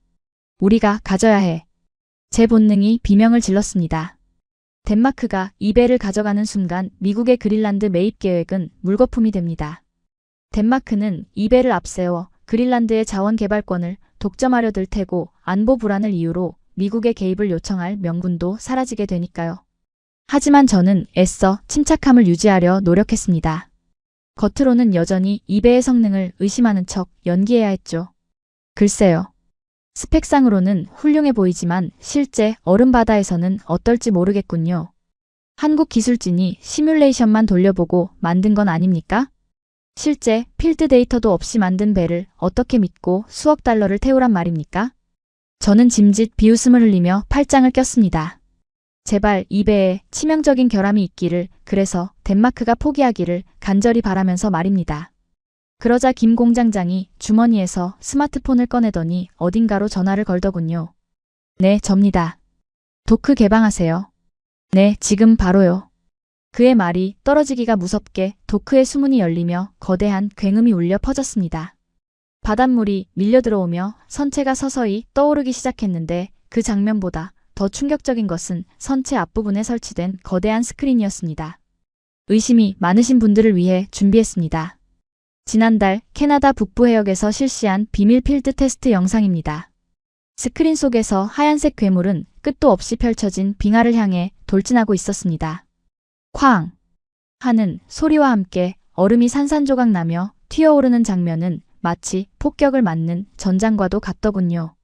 우리가 가져야 해. 제 본능이 비명을 질렀습니다. 덴마크가 이 배를 가져가는 순간 미국의 그린란드 매입 계획은 물거품이 됩니다. 덴마크는 이 배를 앞세워 그린란드의 자원 개발권을 독점하려 들 테고 안보 불안을 이유로 미국의 개입을 요청할 명분도 사라지게 되니까요. 하지만 저는 애써 침착함을 유지하려 노력했습니다. 겉으로는 여전히 이 배의 성능을 의심하는 척 연기해야 했죠. 글쎄요. 스펙상으로는 훌륭해 보이지만 실제 얼음바다에서는 어떨지 모르겠군요. 한국 기술진이 시뮬레이션만 돌려보고 만든 건 아닙니까? 실제 필드 데이터도 없이 만든 배를 어떻게 믿고 수억 달러를 태우란 말입니까? 저는 짐짓 비웃음을 흘리며 팔짱을 꼈습니다. 제발 이 배에 치명적인 결함이 있기를, 그래서 덴마크가 포기하기를 간절히 바라면서 말입니다. 그러자 김 공장장이 주머니에서 스마트폰을 꺼내더니 어딘가로 전화를 걸더군요. 네, 접니다. 도크 개방하세요. 네, 지금 바로요. 그의 말이 떨어지기가 무섭게 도크의 수문이 열리며 거대한 굉음이 울려 퍼졌습니다. 바닷물이 밀려들어오며 선체가 서서히 떠오르기 시작했는데 그 장면보다 더 충격적인 것은 선체 앞부분에 설치된 거대한 스크린이었습니다. 의심이 많으신 분들을 위해 준비했습니다. 지난달 캐나다 북부 해역에서 실시한 비밀 필드 테스트 영상입니다. 스크린 속에서 하얀색 괴물은 끝도 없이 펼쳐진 빙하를 향해 돌진하고 있었습니다. 쾅! 하는 소리와 함께 얼음이 산산조각 나며 튀어오르는 장면은 마치 폭격을 맞는 전장과도 같더군요.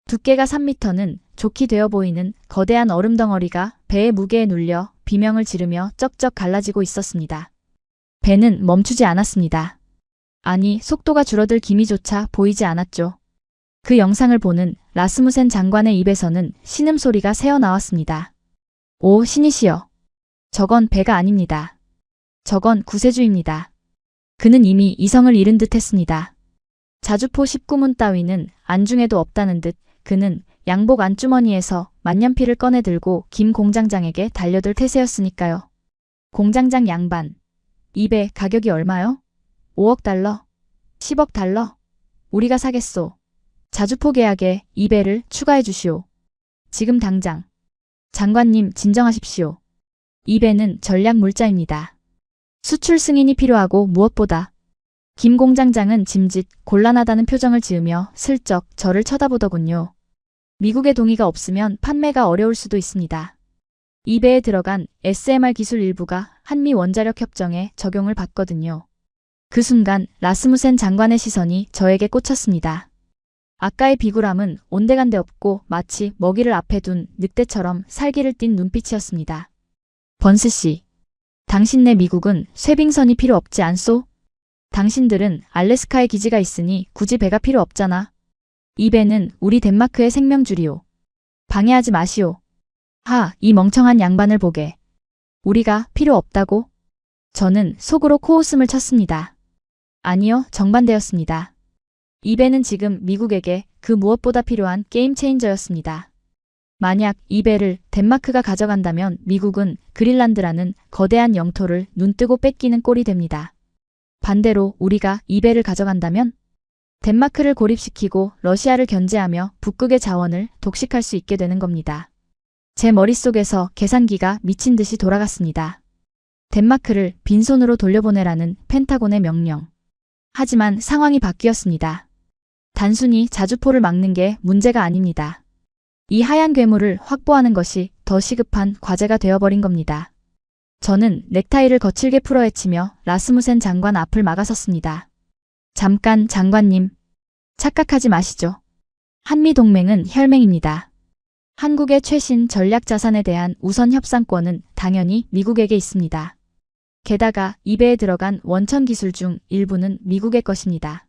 두께가 3m는 좋게 되어 보이는 거대한 얼음 덩어리가 배의 무게에 눌려 비명을 지르며 쩍쩍 갈라지고 있었습니다. 배는 멈추지 않았습니다. 아니, 속도가 줄어들 기미조차 보이지 않았죠. 그 영상을 보는 라스무센 장관의 입에서는 신음소리가 새어나왔습니다. 오, 신이시여. 저건 배가 아닙니다. 저건 구세주입니다. 그는 이미 이성을 잃은 듯 했습니다. 자주포 19문 따위는 안중에도 없다는 듯 그는 양복 안주머니에서 만년필을 꺼내들고 김 공장장에게 달려들 태세였으니까요. 공장장 양반. 이 배 가격이 얼마요? 5억 달러? 10억 달러? 우리가 사겠소. 자주포 계약에 이 배를 추가해 주시오. 지금 당장. 장관님 진정하십시오. 이 배는 전략 물자입니다. 수출 승인이 필요하고 무엇보다. 김 공장장은 짐짓 곤란하다는 표정을 지으며 슬쩍 저를 쳐다보더군요. 미국의 동의가 없으면 판매가 어려울 수도 있습니다. 이 배에 들어간 SMR 기술 일부가 한미 원자력 협정에 적용을 받거든요. 그 순간 라스무센 장관의 시선이 저에게 꽂혔습니다. 아까의 비굴함은 온데간데 없고 마치 먹이를 앞에 둔 늑대처럼 살기를 띤 눈빛이었습니다. 번스 씨, 당신네 미국은 쇠빙선이 필요 없지 않소? 당신들은 알래스카에 기지가 있으니 굳이 배가 필요 없잖아. 이 배는 우리 덴마크의 생명줄이오. 방해하지 마시오. 하, 이 멍청한 양반을 보게. 우리가 필요 없다고? 저는 속으로 코웃음을 쳤습니다. 아니요, 정반대였습니다. 이배는 지금 미국에게 그 무엇보다 필요한 게임 체인저였습니다. 만약 이배를 덴마크가 가져간다면 미국은 그린란드라는 거대한 영토를 눈뜨고 뺏기는 꼴이 됩니다. 반대로 우리가 이배를 가져간다면 덴마크를 고립시키고 러시아를 견제하며 북극의 자원을 독식할 수 있게 되는 겁니다. 제 머릿속에서 계산기가 미친 듯이 돌아갔습니다. 덴마크를 빈손으로 돌려보내라는 펜타곤의 명령. 하지만 상황이 바뀌었습니다. 단순히 자주포를 막는 게 문제가 아닙니다. 이 하얀 괴물을 확보하는 것이 더 시급한 과제가 되어버린 겁니다. 저는 넥타이를 거칠게 풀어헤치며 라스무센 장관 앞을 막아섰습니다. 잠깐 장관님. 착각하지 마시죠. 한미동맹은 혈맹입니다. 한국의 최신 전략자산에 대한 우선 협상권은 당연히 미국에게 있습니다. 게다가 이배에 들어간 원천 기술 중 일부는 미국의 것입니다.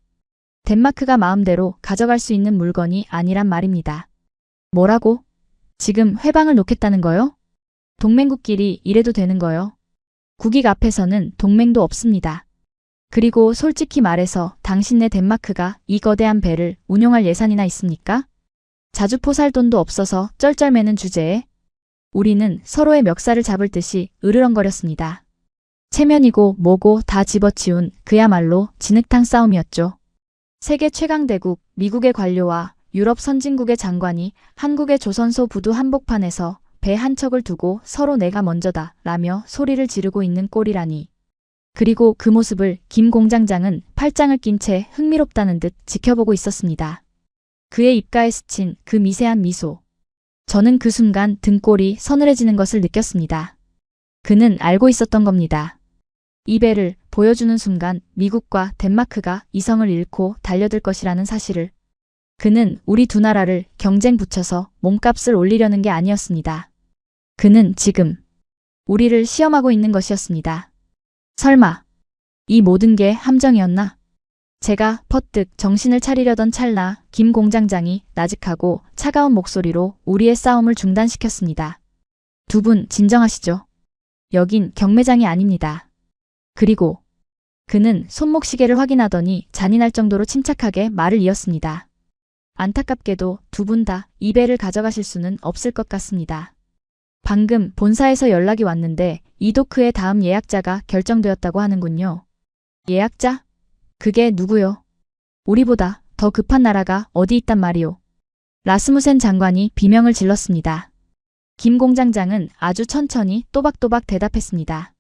덴마크가 마음대로 가져갈 수 있는 물건이 아니란 말입니다. 뭐라고? 지금 회방을 놓겠다는 거요? 동맹국끼리 이래도 되는 거요? 국익 앞에서는 동맹도 없습니다. 그리고 솔직히 말해서 당신네 덴마크가 이 거대한 배를 운용할 예산이나 있습니까? 자주포 살 돈도 없어서 쩔쩔매는 주제에 우리는 서로의 멱살을 잡을 듯이 으르렁거렸습니다. 체면이고 뭐고 다 집어치운 그야말로 진흙탕 싸움이었죠. 세계 최강대국 미국의 관료와 유럽 선진국의 장관이 한국의 조선소 부두 한복판에서 배 한 척을 두고 서로 내가 먼저다 라며 소리를 지르고 있는 꼴이라니. 그리고 그 모습을 김 공장장은 팔짱을 낀 채 흥미롭다는 듯 지켜보고 있었습니다. 그의 입가에 스친 그 미세한 미소. 저는 그 순간 등골이 서늘해지는 것을 느꼈습니다. 그는 알고 있었던 겁니다. 이 배를 보여주는 순간 미국과 덴마크가 이성을 잃고 달려들 것이라는 사실을. 그는 우리 두 나라를 경쟁 붙여서 몸값을 올리려는 게 아니었습니다. 그는 지금 우리를 시험하고 있는 것이었습니다. 설마 이 모든 게 함정이었나? 제가 퍼뜩 정신을 차리려던 찰나 김 공장장이 나직하고 차가운 목소리로 우리의 싸움을 중단시켰습니다. 두 분 진정하시죠. 여긴 경매장이 아닙니다. 그리고 그는 손목시계를 확인하더니 잔인할 정도로 침착하게 말을 이었습니다. 안타깝게도 두 분 다 이 배를 가져가실 수는 없을 것 같습니다. 방금 본사에서 연락이 왔는데 이 도크의 다음 예약자가 결정되었다고 하는군요. 예약자? 그게 누구요? 우리보다 더 급한 나라가 어디 있단 말이오. 라스무센 장관이 비명을 질렀습니다. 김 공장장은 아주 천천히 또박또박 대답했습니다.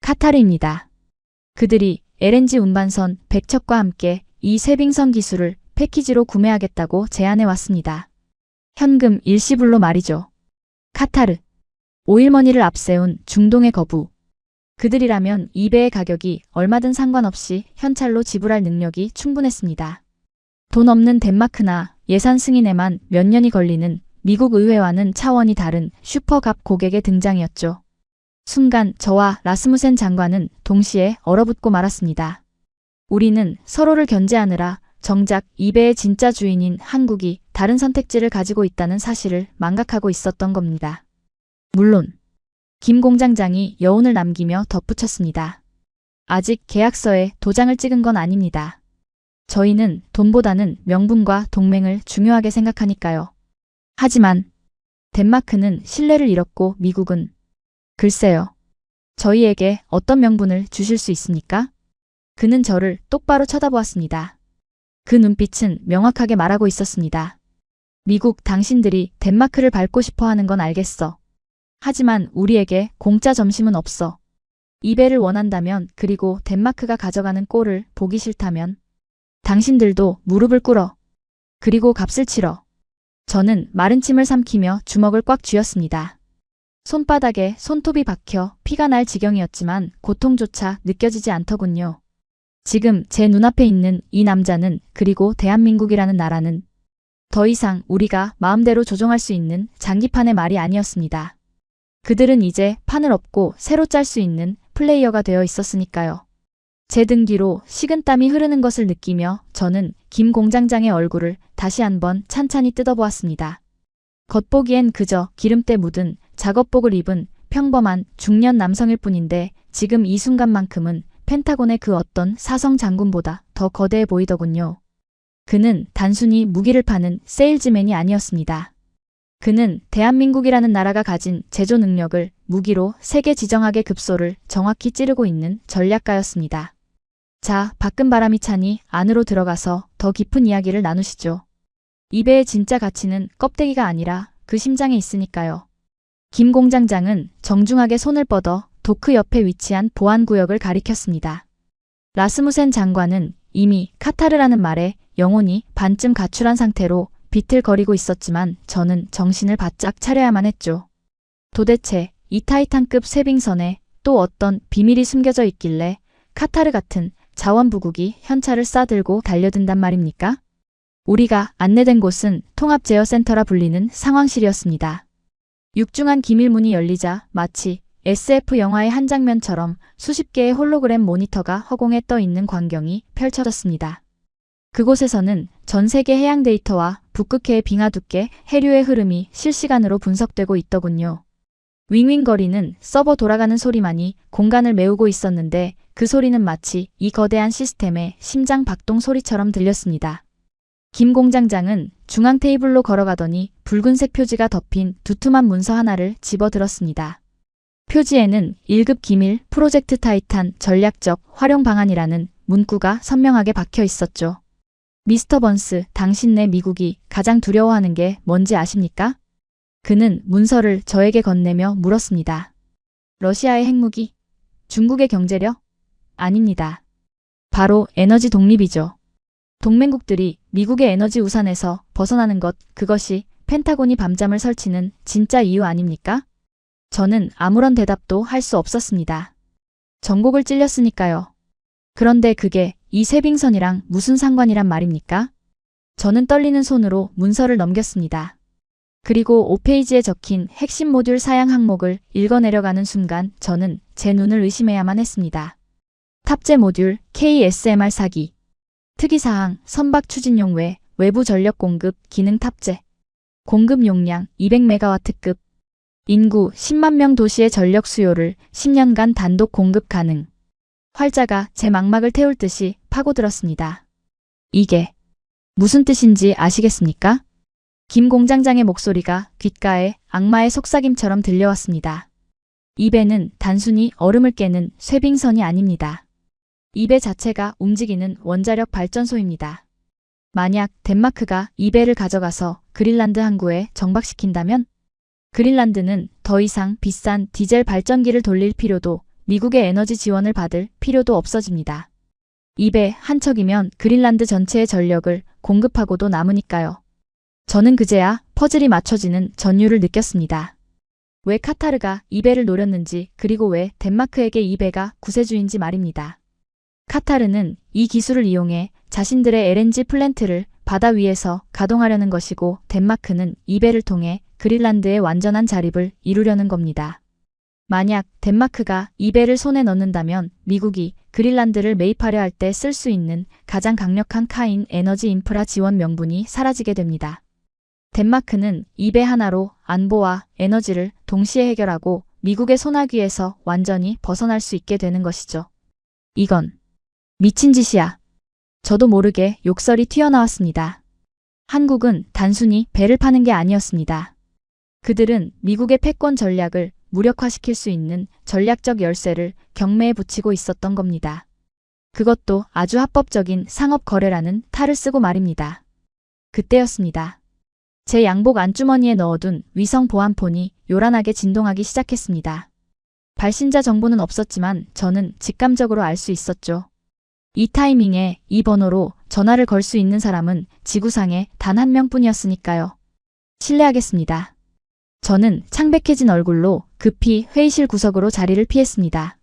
카타르입니다. 그들이 LNG 운반선 100척과 함께 이 쇄빙선 기술을 패키지로 구매하겠다고 제안해 왔습니다. 현금 일시불로 말이죠. 카타르. 오일머니를 앞세운 중동의 거부. 그들이라면 이 배의 가격이 얼마든 상관없이 현찰로 지불할 능력이 충분했습니다. 돈 없는 덴마크나 예산 승인에만 몇 년이 걸리는 미국 의회와는 차원이 다른 슈퍼갑 고객의 등장이었죠. 순간 저와 라스무센 장관은 동시에 얼어붙고 말았습니다. 우리는 서로를 견제하느라 정작 이 배의 진짜 주인인 한국이 다른 선택지를 가지고 있다는 사실을 망각하고 있었던 겁니다. 물론 김 공장장이 여운을 남기며 덧붙였습니다. 아직 계약서에 도장을 찍은 건 아닙니다. 저희는 돈보다는 명분과 동맹을 중요하게 생각하니까요. 하지만 덴마크는 신뢰를 잃었고 미국은 글쎄요. 저희에게 어떤 명분을 주실 수 있습니까? 그는 저를 똑바로 쳐다보았습니다. 그 눈빛은 명확하게 말하고 있었습니다. 미국 당신들이 덴마크를 밟고 싶어 하는 건 알겠어. 하지만 우리에게 공짜 점심은 없어. 이 배를 원한다면 그리고 덴마크가 가져가는 꼴을 보기 싫다면 당신들도 무릎을 꿇어. 그리고 값을 치러. 저는 마른 침을 삼키며 주먹을 꽉 쥐었습니다. 손바닥에 손톱이 박혀 피가 날 지경이었지만 고통조차 느껴지지 않더군요. 지금 제 눈앞에 있는 이 남자는 그리고 대한민국이라는 나라는 더 이상 우리가 마음대로 조종할 수 있는 장기판의 말이 아니었습니다. 그들은 이제 판을 엎고 새로 짤 수 있는 플레이어가 되어 있었으니까요. 제 등 뒤로 식은땀이 흐르는 것을 느끼며 저는 김 공장장의 얼굴을 다시 한번 찬찬히 뜯어보았습니다. 겉보기엔 그저 기름때 묻은 작업복을 입은 평범한 중년 남성일 뿐인데 지금 이 순간만큼은 펜타곤의 그 어떤 사성 장군보다 더 거대해 보이더군요. 그는 단순히 무기를 파는 세일즈맨이 아니었습니다. 그는 대한민국이라는 나라가 가진 제조 능력을 무기로 세계 지정학의 급소를 정확히 찌르고 있는 전략가였습니다. 자, 밖은 바람이 차니 안으로 들어가서 더 깊은 이야기를 나누시죠. 이 배의 진짜 가치는 껍데기가 아니라 그 심장에 있으니까요. 김 공장장은 정중하게 손을 뻗어 도크 옆에 위치한 보안구역을 가리켰습니다. 라스무센 장관은 이미 카타르라는 말에 영혼이 반쯤 가출한 상태로 비틀거리고 있었지만 저는 정신을 바짝 차려야만 했죠. 도대체 이 타이탄급 쇄빙선에 또 어떤 비밀이 숨겨져 있길래 카타르 같은 자원부국이 현찰을 싸들고 달려든단 말입니까? 우리가 안내된 곳은 통합제어센터라 불리는 상황실이었습니다. 육중한 기밀문이 열리자 마치 SF 영화의 한 장면처럼 수십 개의 홀로그램 모니터가 허공에 떠 있는 광경이 펼쳐졌습니다. 그곳에서는 전 세계 해양 데이터와 북극해의 빙하 두께, 해류의 흐름이 실시간으로 분석되고 있더군요. 윙윙거리는 서버 돌아가는 소리만이 공간을 메우고 있었는데 그 소리는 마치 이 거대한 시스템의 심장 박동 소리처럼 들렸습니다. 김 공장장은 중앙 테이블로 걸어가더니 붉은색 표지가 덮인 두툼한 문서 하나를 집어들었습니다. 표지에는 1급 기밀 프로젝트 타이탄 전략적 활용 방안이라는 문구가 선명하게 박혀 있었죠. 미스터 번스, 당신네 미국이 가장 두려워하는 게 뭔지 아십니까? 그는 문서를 저에게 건네며 물었습니다. 러시아의 핵무기? 중국의 경제력? 아닙니다. 바로 에너지 독립이죠. 동맹국들이 미국의 에너지 우산에서 벗어나는 것, 그것이 펜타곤이 밤잠을 설치는 진짜 이유 아닙니까? 저는 아무런 대답도 할 수 없었습니다. 전곡을 찔렸으니까요. 그런데 그게 이 쇄빙선이랑 무슨 상관이란 말입니까? 저는 떨리는 손으로 문서를 넘겼습니다. 그리고 5페이지에 적힌 핵심 모듈 사양 항목을 읽어내려가는 순간 저는 제 눈을 의심해야만 했습니다. 탑재 모듈 KSMR 사기. 특이사항 선박 추진용 외 외부 전력 공급 기능 탑재. 공급 용량 200메가와트급. 인구 10만 명 도시의 전력 수요를 10년간 단독 공급 가능. 활자가 제 망막을 태울 듯이 파고들었습니다. 이게 무슨 뜻인지 아시겠습니까? 김 공장장의 목소리가 귓가에 악마의 속삭임처럼 들려왔습니다. 이 배는 단순히 얼음을 깨는 쇄빙선이 아닙니다. 이 배 자체가 움직이는 원자력 발전소입니다. 만약 덴마크가 이 배를 가져가서 그린란드 항구에 정박시킨다면 그린란드는 더 이상 비싼 디젤 발전기를 돌릴 필요도 미국의 에너지 지원을 받을 필요도 없어집니다. 이 배 한 척이면 그린란드 전체의 전력을 공급하고도 남으니까요. 저는 그제야 퍼즐이 맞춰지는 전율을 느꼈습니다. 왜 카타르가 이 배를 노렸는지 그리고 왜 덴마크에게 이 배가 구세주인지 말입니다. 카타르는 이 기술을 이용해 자신들의 LNG 플랜트를 바다 위에서 가동하려는 것이고 덴마크는 이 배를 통해 그린란드의 완전한 자립을 이루려는 겁니다. 만약 덴마크가 이 배를 손에 넣는다면 미국이 그린란드를 매입하려 할 때 쓸 수 있는 가장 강력한 카인 에너지 인프라 지원 명분이 사라지게 됩니다. 덴마크는 이 배 하나로 안보와 에너지를 동시에 해결하고 미국의 손아귀에서 완전히 벗어날 수 있게 되는 것이죠. 이건 미친 짓이야. 저도 모르게 욕설이 튀어나왔습니다. 한국은 단순히 배를 파는 게 아니었습니다. 그들은 미국의 패권 전략을 무력화시킬 수 있는 전략적 열쇠를 경매에 붙이고 있었던 겁니다. 그것도 아주 합법적인 상업 거래라는 탈을 쓰고 말입니다. 그때였습니다. 제 양복 안주머니에 넣어둔 위성 보안폰이 요란하게 진동하기 시작했습니다. 발신자 정보는 없었지만 저는 직감적으로 알 수 있었죠. 이 타이밍에 이 번호로 전화를 걸 수 있는 사람은 지구상에 단 한 명뿐이었으니까요. 실례하겠습니다. 저는 창백해진 얼굴로 급히 회의실 구석으로 자리를 피했습니다.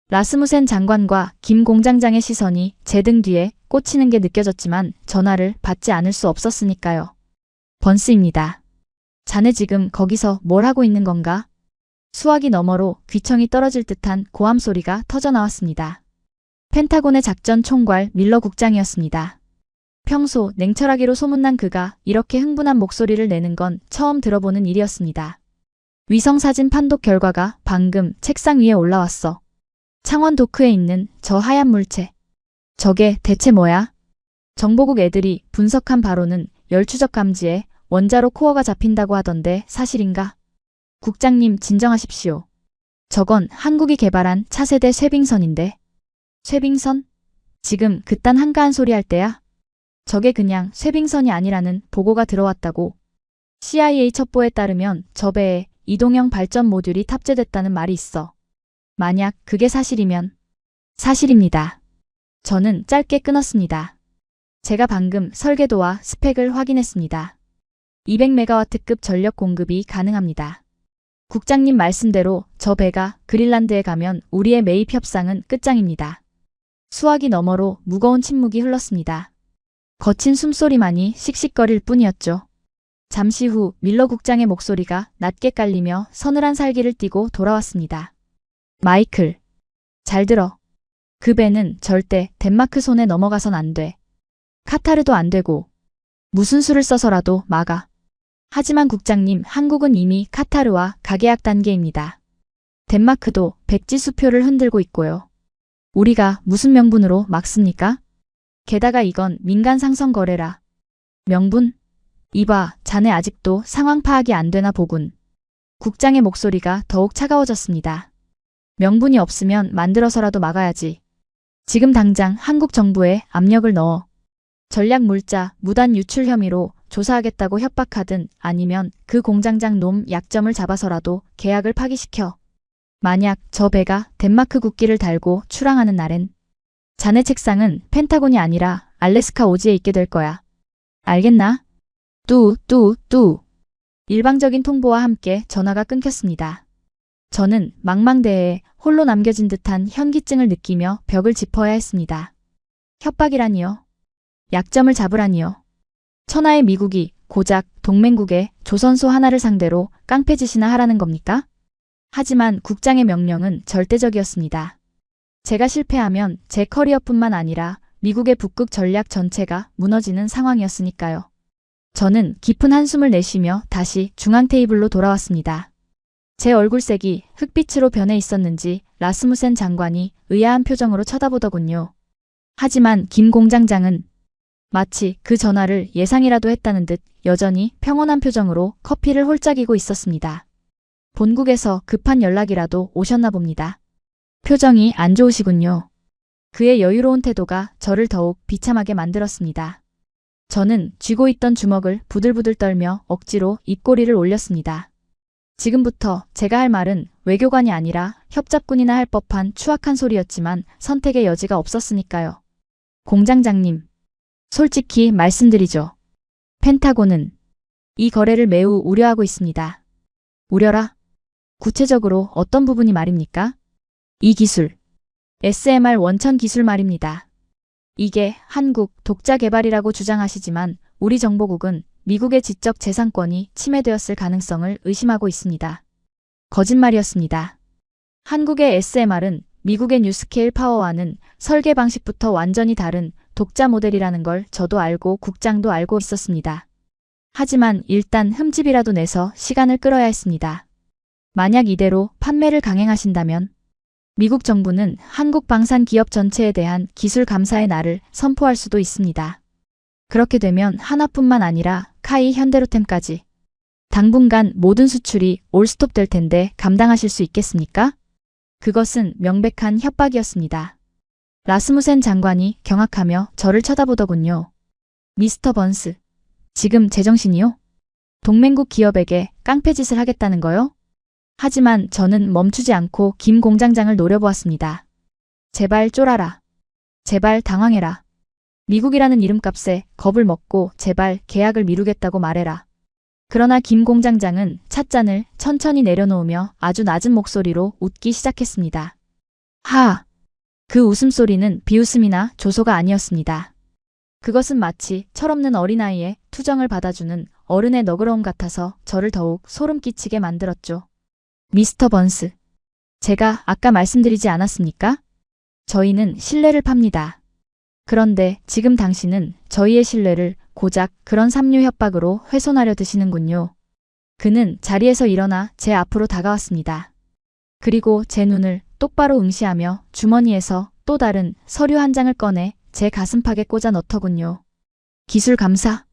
라스무센 장관과 김 공장장의 시선이 제 등 뒤에 꽂히는 게 느껴졌지만 전화를 받지 않을 수 없었으니까요. 번스입니다. 자네 지금 거기서 뭘 하고 있는 건가? 수화기 너머로 귀청이 떨어질 듯한 고함 소리가 터져나왔습니다. 펜타곤의 작전 총괄 밀러 국장이었습니다. 평소 냉철하기로 소문난 그가 이렇게 흥분한 목소리를 내는 건 처음 들어보는 일이었습니다. 위성사진 판독 결과가 방금 책상 위에 올라왔어. 창원 도크에 있는 저 하얀 물체. 저게 대체 뭐야? 정보국 애들이 분석한 바로는 열추적 감지에 원자로 코어가 잡힌다고 하던데 사실인가? 국장님 진정하십시오. 저건 한국이 개발한 차세대 쇠빙선인데. 쇠빙선? 지금 그딴 한가한 소리 할 때야? 저게 그냥 쇠빙선이 아니라는 보고가 들어왔다고. CIA 첩보에 따르면 저 배에 이동형 발전 모듈이 탑재됐다는 말이 있어. 만약 그게 사실이면. 사실입니다. 저는 짧게 끊었습니다. 제가 방금 설계도와 스펙을 확인했습니다. 200메가와트급 전력 공급이 가능합니다. 국장님 말씀대로 저 배가 그린란드에 가면 우리의 매입 협상은 끝장입니다. 수화기 너머로 무거운 침묵이 흘렀습니다. 거친 숨소리만이 씩씩거릴 뿐이었죠. 잠시 후 밀러 국장의 목소리가 낮게 깔리며 서늘한 살기를 띠고 돌아왔습니다. 마이클, 잘 들어. 그 배는 절대 덴마크 손에 넘어가선 안 돼. 카타르도 안 되고 무슨 수를 써서라도 막아. 하지만 국장님, 한국은 이미 카타르와 가계약 단계입니다. 덴마크도 백지 수표를 흔들고 있고요. 우리가 무슨 명분으로 막습니까? 게다가 이건 민간 상성 거래라. 명분? 이봐, 자네 아직도 상황 파악이 안 되나 보군. 국장의 목소리가 더욱 차가워졌습니다. 명분이 없으면 만들어서라도 막아야지. 지금 당장 한국 정부에 압력을 넣어. 전략 물자 무단 유출 혐의로 조사하겠다고 협박하든 아니면 그 공장장 놈 약점을 잡아서라도 계약을 파기시켜. 만약 저 배가 덴마크 국기를 달고 출항하는 날엔 자네 책상은 펜타곤이 아니라 알래스카 오지에 있게 될 거야. 알겠나? 뚜. 일방적인 통보와 함께 전화가 끊겼습니다. 저는 망망대해에 홀로 남겨진 듯한 현기증을 느끼며 벽을 짚어야 했습니다. 협박이라니요. 약점을 잡으라니요. 천하의 미국이 고작 동맹국의 조선소 하나를 상대로 깡패짓이나 하라는 겁니까? 하지만 국장의 명령은 절대적이었습니다. 제가 실패하면 제 커리어뿐만 아니라 미국의 북극 전략 전체가 무너지는 상황이었으니까요. 저는 깊은 한숨을 내쉬며 다시 중앙 테이블로 돌아왔습니다. 제 얼굴색이 흑빛으로 변해 있었는지 라스무센 장관이 의아한 표정으로 쳐다보더군요. 하지만 김 공장장은 마치 그 전화를 예상이라도 했다는 듯 여전히 평온한 표정으로 커피를 홀짝이고 있었습니다. 본국에서 급한 연락이라도 오셨나 봅니다. 표정이 안 좋으시군요. 그의 여유로운 태도가 저를 더욱 비참하게 만들었습니다. 저는 쥐고 있던 주먹을 부들부들 떨며 억지로 입꼬리를 올렸습니다. 지금부터 제가 할 말은 외교관이 아니라 협잡꾼이나 할 법한 추악한 소리였지만 선택의 여지가 없었으니까요. 공장장님, 솔직히 말씀드리죠. 펜타곤은 이 거래를 매우 우려하고 있습니다. 우려라? 구체적으로 어떤 부분이 말입니까? 이 기술, SMR 원천 기술 말입니다. 이게 한국 독자 개발이라고 주장하시지만 우리 정보국은 미국의 지적 재산권이 침해되었을 가능성을 의심하고 있습니다. 거짓말이었습니다. 한국의 SMR은 미국의 뉴스케일 파워와는 설계 방식부터 완전히 다른 독자 모델이라는 걸 저도 알고 국장도 알고 있었습니다. 하지만 일단 흠집이라도 내서 시간을 끌어야 했습니다. 만약 이대로 판매를 강행하신다면 미국 정부는 한국 방산 기업 전체에 대한 기술 감사의 날을 선포할 수도 있습니다. 그렇게 되면 하나뿐만 아니라 카이 현대로템까지 당분간 모든 수출이 올스톱 될 텐데 감당하실 수 있겠습니까? 그것은 명백한 협박이었습니다. 라스무센 장관이 경악하며 저를 쳐다보더군요. 미스터 번스, 지금 제정신이요? 동맹국 기업에게 깡패짓을 하겠다는 거요? 하지만 저는 멈추지 않고 김 공장장을 노려보았습니다. 제발 쫄아라. 제발 당황해라. 미국이라는 이름값에 겁을 먹고 제발 계약을 미루겠다고 말해라. 그러나 김 공장장은 찻잔을 천천히 내려놓으며 아주 낮은 목소리로 웃기 시작했습니다. 하! 그 웃음소리는 비웃음이나 조소가 아니었습니다. 그것은 마치 철없는 어린아이의 투정을 받아주는 어른의 너그러움 같아서 저를 더욱 소름 끼치게 만들었죠. 미스터 번스, 제가 아까 말씀드리지 않았습니까? 저희는 신뢰를 팝니다. 그런데 지금 당신은 저희의 신뢰를 고작 그런 삼류 협박으로 훼손하려 드시는군요. 그는 자리에서 일어나 제 앞으로 다가왔습니다. 그리고 제 눈을 똑바로 응시하며 주머니에서 또 다른 서류 한 장을 꺼내 제 가슴팍에 꽂아 넣더군요. 기술 감사?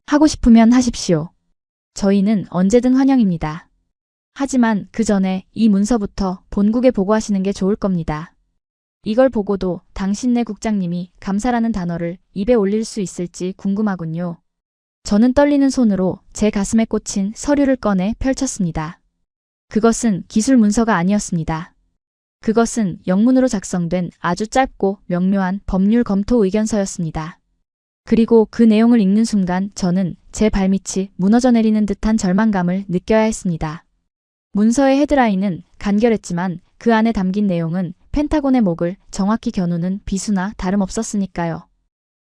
하고 싶으면 하십시오. 저희는 언제든 환영입니다. 하지만 그 전에 이 문서부터 본국에 보고하시는 게 좋을 겁니다. 이걸 보고도 당신네 국장님이 감사라는 단어를 입에 올릴 수 있을지 궁금하군요. 저는 떨리는 손으로 제 가슴에 꽂힌 서류를 꺼내 펼쳤습니다. 그것은 기술 문서가 아니었습니다. 그것은 영문으로 작성된 아주 짧고 명료한 법률 검토 의견서였습니다. 그리고 그 내용을 읽는 순간 저는 제 발밑이 무너져 내리는 듯한 절망감을 느껴야 했습니다. 문서의 헤드라인은 간결했지만 그 안에 담긴 내용은 펜타곤의 목을 정확히 겨누는 비수나 다름없었으니까요.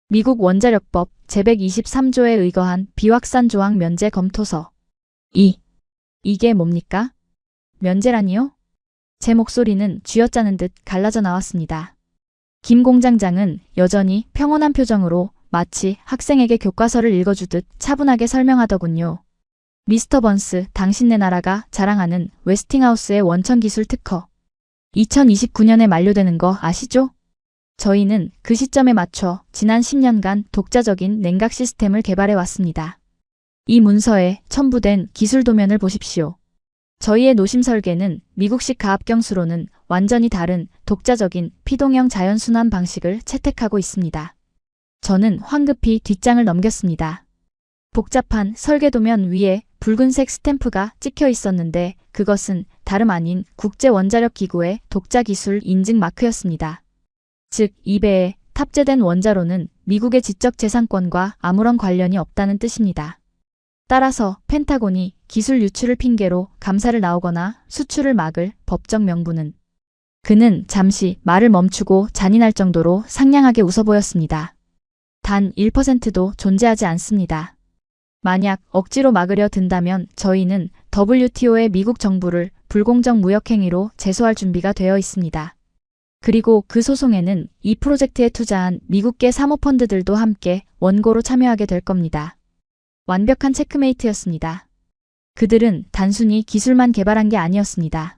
미국 원자력법 제123조에 의거한 비확산 조항 면제 검토서. 이게 뭡니까? 면제라니요? 제 목소리는 쥐어짜는 듯 갈라져 나왔습니다. 김 공장장은 여전히 평온한 표정으로 마치 학생에게 교과서를 읽어주듯 차분하게 설명하더군요. 미스터 번스, 당신네 나라가 자랑하는 웨스팅하우스의 원천기술 특허. 2029년에 만료되는 거 아시죠? 저희는 그 시점에 맞춰 지난 10년간 독자적인 냉각 시스템을 개발해 왔습니다. 이 문서에 첨부된 기술 도면을 보십시오. 저희의 노심 설계는 미국식 가압경수로는 완전히 다른 독자적인 피동형 자연순환 방식을 채택하고 있습니다. 저는 황급히 뒷장을 넘겼습니다. 복잡한 설계도면 위에 붉은색 스탬프가 찍혀 있었는데 그것은 다름 아닌 국제원자력기구의 독자기술 인증 마크였습니다. 즉, 이 배에 탑재된 원자로는 미국의 지적재산권과 아무런 관련이 없다는 뜻입니다. 따라서 펜타곤이 기술 유출을 핑계로 감사를 나오거나 수출을 막을 법적 명분은. 그는 잠시 말을 멈추고 잔인할 정도로 상냥하게 웃어 보였습니다. 단 1%도 존재하지 않습니다. 만약 억지로 막으려 든다면 저희는 WTO의 미국 정부를 불공정 무역행위로 제소할 준비가 되어 있습니다. 그리고 그 소송에는 이 프로젝트에 투자한 미국계 사모펀드들도 함께 원고로 참여하게 될 겁니다. 완벽한 체크메이트였습니다. 그들은 단순히 기술만 개발한 게 아니었습니다.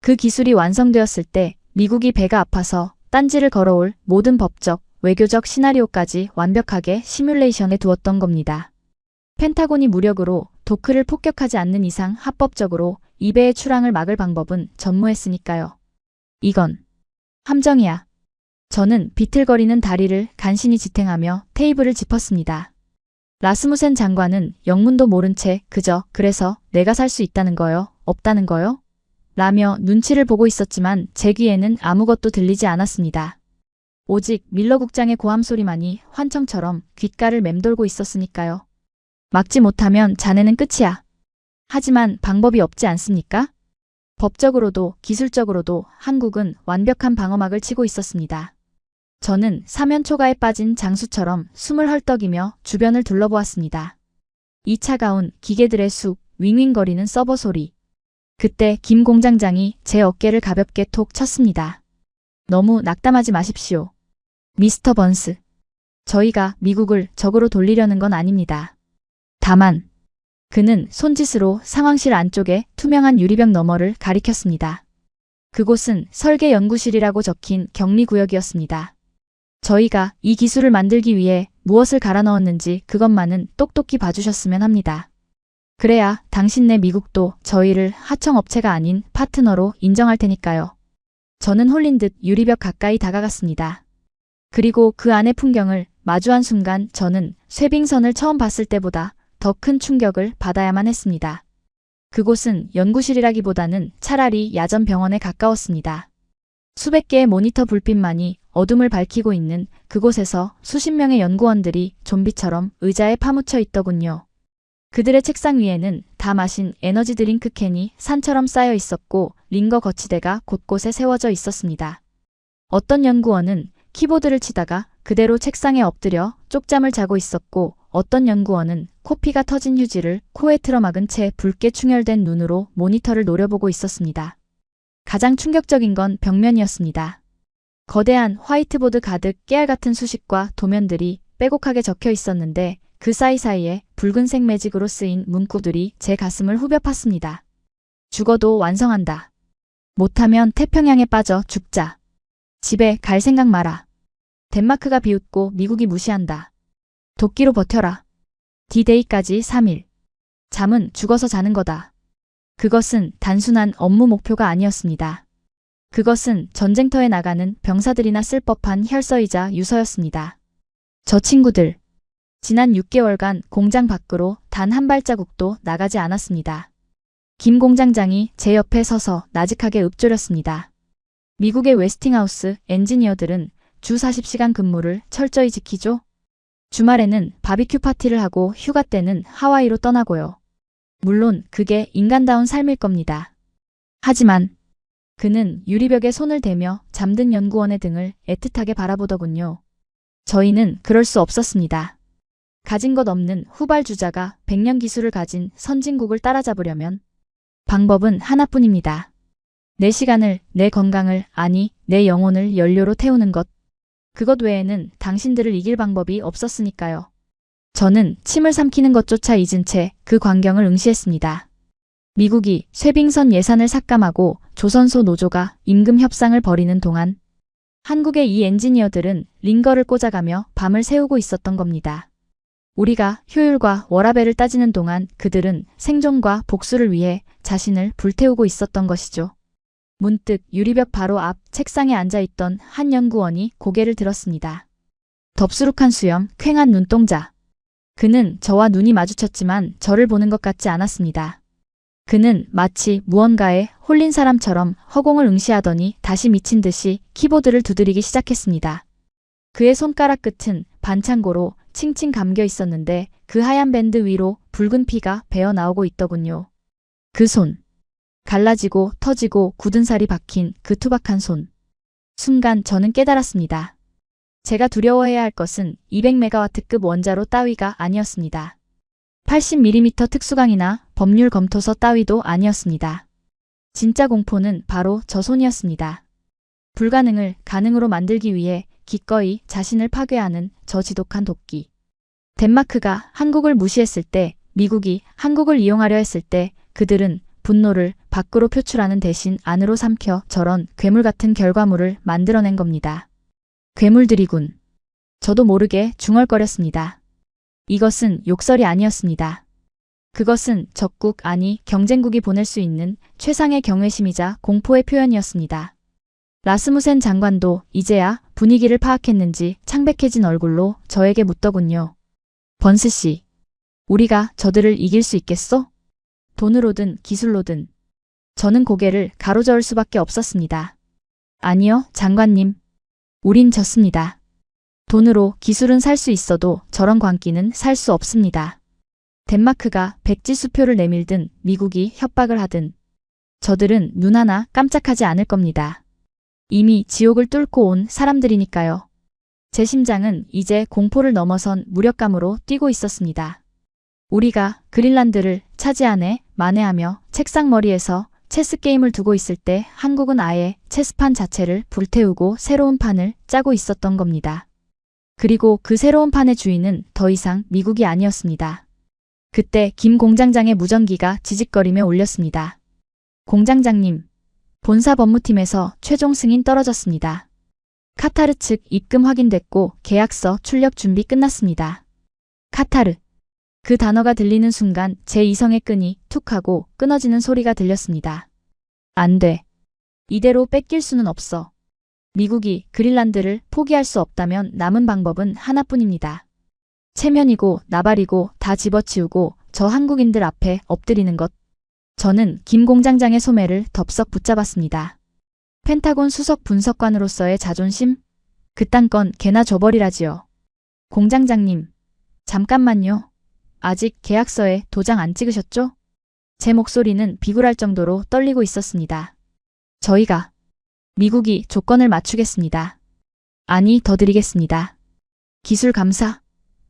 그 기술이 완성되었을 때 미국이 배가 아파서 딴지를 걸어올 모든 법적, 외교적 시나리오까지 완벽하게 시뮬레이션해 두었던 겁니다. 펜타곤이 무력으로 도크를 폭격하지 않는 이상 합법적으로 이 배의 출항을 막을 방법은 전무했으니까요. 이건 함정이야. 저는 비틀거리는 다리를 간신히 지탱하며 테이블을 짚었습니다. 라스무센 장관은 영문도 모른 채 그저 그래서 내가 살 수 있다는 거요? 없다는 거요? 라며 눈치를 보고 있었지만 제 귀에는 아무것도 들리지 않았습니다. 오직 밀러 국장의 고함 소리만이 환청처럼 귓가를 맴돌고 있었으니까요. 막지 못하면 자네는 끝이야. 하지만 방법이 없지 않습니까? 법적으로도 기술적으로도 한국은 완벽한 방어막을 치고 있었습니다. 저는 사면초가에 빠진 장수처럼 숨을 헐떡이며 주변을 둘러보았습니다. 이 차가운 기계들의 숲, 윙윙거리는 서버 소리. 그때 김 공장장이 제 어깨를 가볍게 톡 쳤습니다. 너무 낙담하지 마십시오. 미스터 번스. 저희가 미국을 적으로 돌리려는 건 아닙니다. 다만 그는 손짓으로 상황실 안쪽에 투명한 유리벽 너머를 가리켰습니다. 그곳은 설계 연구실이라고 적힌 격리구역이었습니다. 저희가 이 기술을 만들기 위해 무엇을 갈아 넣었는지 그것만은 똑똑히 봐주셨으면 합니다. 그래야 당신네 미국도 저희를 하청업체가 아닌 파트너로 인정할 테니까요. 저는 홀린 듯 유리벽 가까이 다가갔습니다. 그리고 그 안의 풍경을 마주한 순간 저는 쇠빙선을 처음 봤을 때보다 더 큰 충격을 받아야만 했습니다. 그곳은 연구실이라기보다는 차라리 야전 병원에 가까웠습니다. 수백 개의 모니터 불빛만이 어둠을 밝히고 있는 그곳에서 수십 명의 연구원들이 좀비처럼 의자에 파묻혀 있더군요. 그들의 책상 위에는 다 마신 에너지 드링크 캔이 산처럼 쌓여 있었고 링거 거치대가 곳곳에 세워져 있었습니다. 어떤 연구원은 키보드를 치다가 그대로 책상에 엎드려 쪽잠을 자고 있었고 어떤 연구원은 코피가 터진 휴지를 코에 틀어막은 채 붉게 충혈된 눈으로 모니터를 노려보고 있었습니다. 가장 충격적인 건 벽면이었습니다. 거대한 화이트보드 가득 깨알 같은 수식과 도면들이 빼곡하게 적혀 있었는데 그 사이사이에 붉은색 매직으로 쓰인 문구들이 제 가슴을 후벼 팠습니다. 죽어도 완성한다. 못하면 태평양에 빠져 죽자. 집에 갈 생각 마라. 덴마크가 비웃고 미국이 무시한다. 도끼로 버텨라. D-Day까지 3일. 잠은 죽어서 자는 거다. 그것은 단순한 업무 목표가 아니었습니다. 그것은 전쟁터에 나가는 병사들이나 쓸 법한 혈서이자 유서였습니다. 저 친구들. 지난 6개월간 공장 밖으로 단 한 발자국도 나가지 않았습니다. 김 공장장이 제 옆에 서서 나직하게 읊조렸습니다. 미국의 웨스팅하우스 엔지니어들은 주 40시간 근무를 철저히 지키죠. 주말에는 바비큐 파티를 하고 휴가 때는 하와이로 떠나고요. 물론 그게 인간다운 삶일 겁니다. 하지만 그는 유리벽에 손을 대며 잠든 연구원의 등을 애틋하게 바라보더군요. 저희는 그럴 수 없었습니다. 가진 것 없는 후발주자가 100년 기술을 가진 선진국을 따라잡으려면 방법은 하나뿐입니다. 내 시간을, 내 건강을, 아니, 내 영혼을 연료로 태우는 것. 그것 외에는 당신들을 이길 방법이 없었으니까요. 저는 침을 삼키는 것조차 잊은 채 그 광경을 응시했습니다. 미국이 쇠빙선 예산을 삭감하고 조선소 노조가 임금 협상을 벌이는 동안 한국의 이 엔지니어들은 링거를 꽂아가며 밤을 새우고 있었던 겁니다. 우리가 효율과 워라밸을 따지는 동안 그들은 생존과 복수를 위해 자신을 불태우고 있었던 것이죠. 문득 유리벽 바로 앞 책상에 앉아있던 한 연구원이 고개를 들었습니다. 덥수룩한 수염, 퀭한 눈동자. 그는 저와 눈이 마주쳤지만 저를 보는 것 같지 않았습니다. 그는 마치 무언가에 홀린 사람처럼 허공을 응시하더니 다시 미친 듯이 키보드를 두드리기 시작했습니다. 그의 손가락 끝은 반창고로 칭칭 감겨 있었는데 그 하얀 밴드 위로 붉은 피가 배어 나오고 있더군요. 그 손. 갈라지고 터지고 굳은 살이 박힌 그 투박한 손. 순간 저는 깨달았습니다. 제가 두려워해야 할 것은 200메가와트급 원자로 따위가 아니었습니다. 80mm 특수강이나 법률 검토서 따위도 아니었습니다. 진짜 공포는 바로 저 손이었습니다. 불가능을 가능으로 만들기 위해 기꺼이 자신을 파괴하는 저 지독한 도끼. 덴마크가 한국을 무시했을 때, 미국이 한국을 이용하려 했을 때 그들은 분노를 밖으로 표출하는 대신 안으로 삼켜 저런 괴물 같은 결과물을 만들어낸 겁니다. 괴물들이군. 저도 모르게 중얼거렸습니다. 이것은 욕설이 아니었습니다. 그것은 적국 아니 경쟁국이 보낼 수 있는 최상의 경외심이자 공포의 표현이었습니다. 라스무센 장관도 이제야 분위기를 파악했는지 창백해진 얼굴로 저에게 묻더군요. 번스 씨, 우리가 저들을 이길 수 있겠소? 돈으로든 기술로든. 저는 고개를 가로저을 수밖에 없었습니다. 아니요, 장관님. 우린 졌습니다. 돈으로 기술은 살 수 있어도 저런 광기는 살 수 없습니다. 덴마크가 백지수표를 내밀든 미국이 협박을 하든 저들은 눈 하나 깜짝하지 않을 겁니다. 이미 지옥을 뚫고 온 사람들이니까요. 제 심장은 이제 공포를 넘어선 무력감으로 뛰고 있었습니다. 우리가 그린란드를 차지하네 만회하며 책상 머리에서 체스 게임을 두고 있을 때 한국은 아예 체스판 자체를 불태우고 새로운 판을 짜고 있었던 겁니다. 그리고 그 새로운 판의 주인은 더 이상 미국이 아니었습니다. 그때 김 공장장의 무전기가 지직거리며 울렸습니다. 공장장님, 본사 법무팀에서 최종 승인 떨어졌습니다. 카타르 측 입금 확인됐고 계약서 출력 준비 끝났습니다. 카타르. 그 단어가 들리는 순간 제 이성의 끈이 툭 하고 끊어지는 소리가 들렸습니다. 안 돼. 이대로 뺏길 수는 없어. 미국이 그린란드를 포기할 수 없다면 남은 방법은 하나뿐입니다. 체면이고 나발이고 다 집어치우고 저 한국인들 앞에 엎드리는 것. 저는 김 공장장의 소매를 덥석 붙잡았습니다. 펜타곤 수석 분석관으로서의 자존심? 그딴 건 개나 줘버리라지요. 공장장님, 잠깐만요. 아직 계약서에 도장 안 찍으셨죠? 제 목소리는 비굴할 정도로 떨리고 있었습니다. 저희가 미국이 조건을 맞추겠습니다. 아니, 더 드리겠습니다. 기술 감사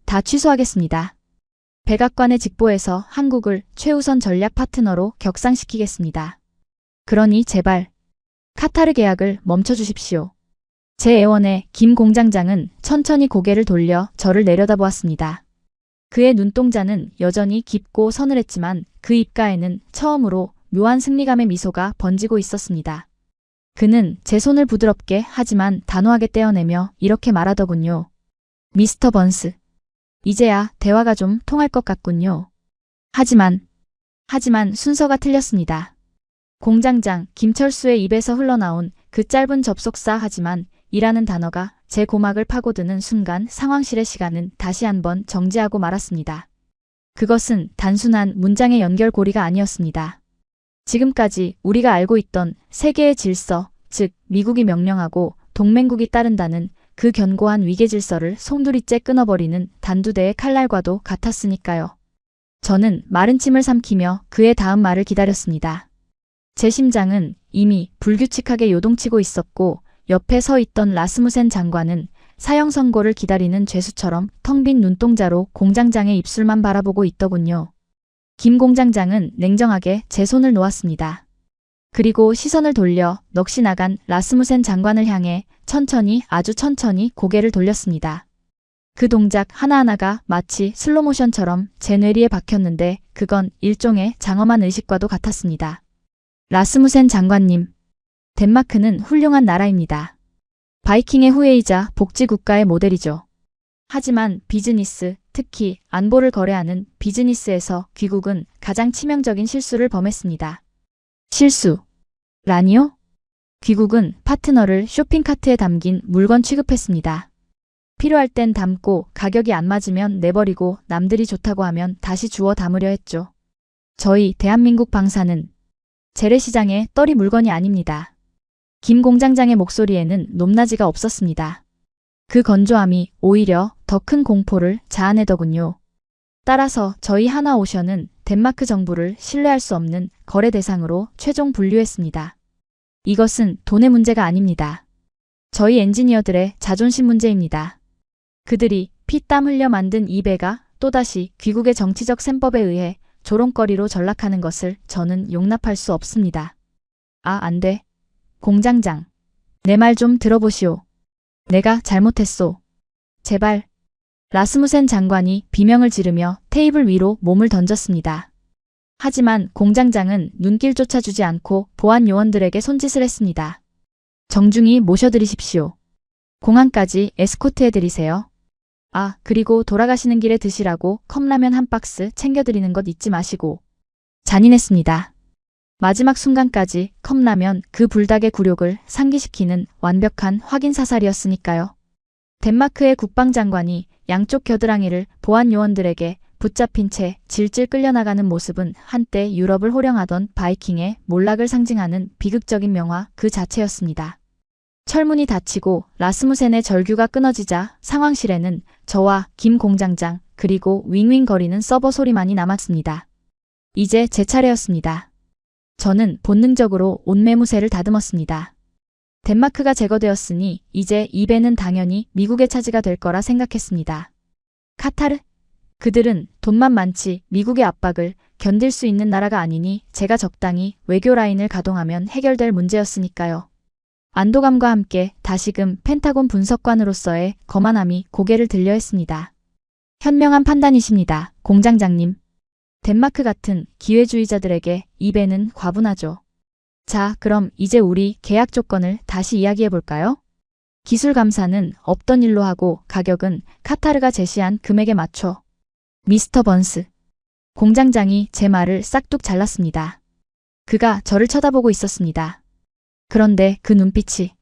다 취소하겠습니다. 백악관의 직보에서 한국을 최우선 전략 파트너로 격상시키겠습니다. 그러니 제발 카타르 계약을 멈춰주십시오. 제 애원에 김 공장장은 천천히 고개를 돌려 저를 내려다보았습니다. 그의 눈동자는 여전히 깊고 서늘했지만 그 입가에는 처음으로 묘한 승리감의 미소가 번지고 있었습니다. 그는 제 손을 부드럽게 하지만 단호하게 떼어내며 이렇게 말하더군요. 미스터 번스. 이제야 대화가 좀 통할 것 같군요. 하지만 순서가 틀렸습니다. 공장장 김철수의 입에서 흘러나온 그 짧은 접속사 하지만 이라는 단어가 제 고막을 파고드는 순간 상황실의 시간은 다시 한번 정지하고 말았습니다. 그것은 단순한 문장의 연결고리가 아니었습니다. 지금까지 우리가 알고 있던 세계의 질서, 즉 미국이 명령하고 동맹국이 따른다는 그 견고한 위계 질서를 송두리째 끊어버리는 단두대의 칼날과도 같았으니까요. 저는 마른 침을 삼키며 그의 다음 말을 기다렸습니다. 제 심장은 이미 불규칙하게 요동치고 있었고 옆에 서 있던 라스무센 장관은 사형 선고를 기다리는 죄수처럼 텅 빈 눈동자로 공장장의 입술만 바라보고 있더군요. 김 공장장은 냉정하게 제 손을 놓았습니다. 그리고 시선을 돌려 넋이 나간 라스무센 장관을 향해 천천히 아주 천천히 고개를 돌렸습니다. 그 동작 하나하나가 마치 슬로모션처럼 제 뇌리에 박혔는데 그건 일종의 장엄한 의식과도 같았습니다. 라스무센 장관님, 덴마크는 훌륭한 나라입니다. 바이킹의 후예이자 복지국가의 모델이죠. 하지만 비즈니스, 특히 안보를 거래하는 비즈니스에서 귀국은 가장 치명적인 실수를 범했습니다. 실수라니요? 귀국은 파트너를 쇼핑카트에 담긴 물건 취급했습니다. 필요할 땐 담고 가격이 안 맞으면 내버리고 남들이 좋다고 하면 다시 주워 담으려 했죠. 저희 대한민국 방사는 재래시장의 떨이 물건이 아닙니다. 김 공장장의 목소리에는 높낮이가 없었습니다. 그 건조함이 오히려 더 큰 공포를 자아내더군요. 따라서 저희 하나오션은 덴마크 정부를 신뢰할 수 없는 거래 대상으로 최종 분류했습니다. 이것은 돈의 문제가 아닙니다. 저희 엔지니어들의 자존심 문제입니다. 그들이 피땀 흘려 만든 이 배가 또다시 귀국의 정치적 셈법에 의해 조롱거리로 전락하는 것을 저는 용납할 수 없습니다. 아, 안 돼. 공장장. 내 말 좀 들어보시오. 내가 잘못했소. 제발. 라스무센 장관이 비명을 지르며 테이블 위로 몸을 던졌습니다. 하지만 공장장은 눈길조차 주지 않고 보안 요원들에게 손짓을 했습니다. 정중히 모셔드리십시오. 공항까지 에스코트해드리세요. 아, 그리고 돌아가시는 길에 드시라고 컵라면 한 박스 챙겨드리는 것 잊지 마시고. 잔인했습니다. 마지막 순간까지 컵라면 그 불닭의 굴욕을 상기시키는 완벽한 확인 사살이었으니까요. 덴마크의 국방장관이 양쪽 겨드랑이를 보안 요원들에게 붙잡힌 채 질질 끌려나가는 모습은 한때 유럽을 호령하던 바이킹의 몰락을 상징하는 비극적인 명화 그 자체였습니다. 철문이 닫히고 라스무센의 절규가 끊어지자 상황실에는 저와 김 공장장 그리고 윙윙거리는 서버 소리만이 남았습니다. 이제 제 차례였습니다. 저는 본능적으로 옷매무새를 다듬었습니다. 덴마크가 제거되었으니 이제 이 배는 당연히 미국의 차지가 될 거라 생각했습니다. 카타르? 그들은 돈만 많지 미국의 압박을 견딜 수 있는 나라가 아니니 제가 적당히 외교 라인을 가동하면 해결될 문제였으니까요. 안도감과 함께 다시금 펜타곤 분석관으로서의 거만함이 고개를 들려 했습니다. 현명한 판단이십니다, 공장장님. 덴마크 같은 기회주의자들에게 이 배는 과분하죠. 자, 그럼 이제 우리 계약 조건을 다시 이야기해볼까요? 기술 감사는 없던 일로 하고 가격은 카타르가 제시한 금액에 맞춰. 미스터 번스. 공장장이 제 말을 싹둑 잘랐습니다. 그가 저를 쳐다보고 있었습니다. 그런데 그 눈빛이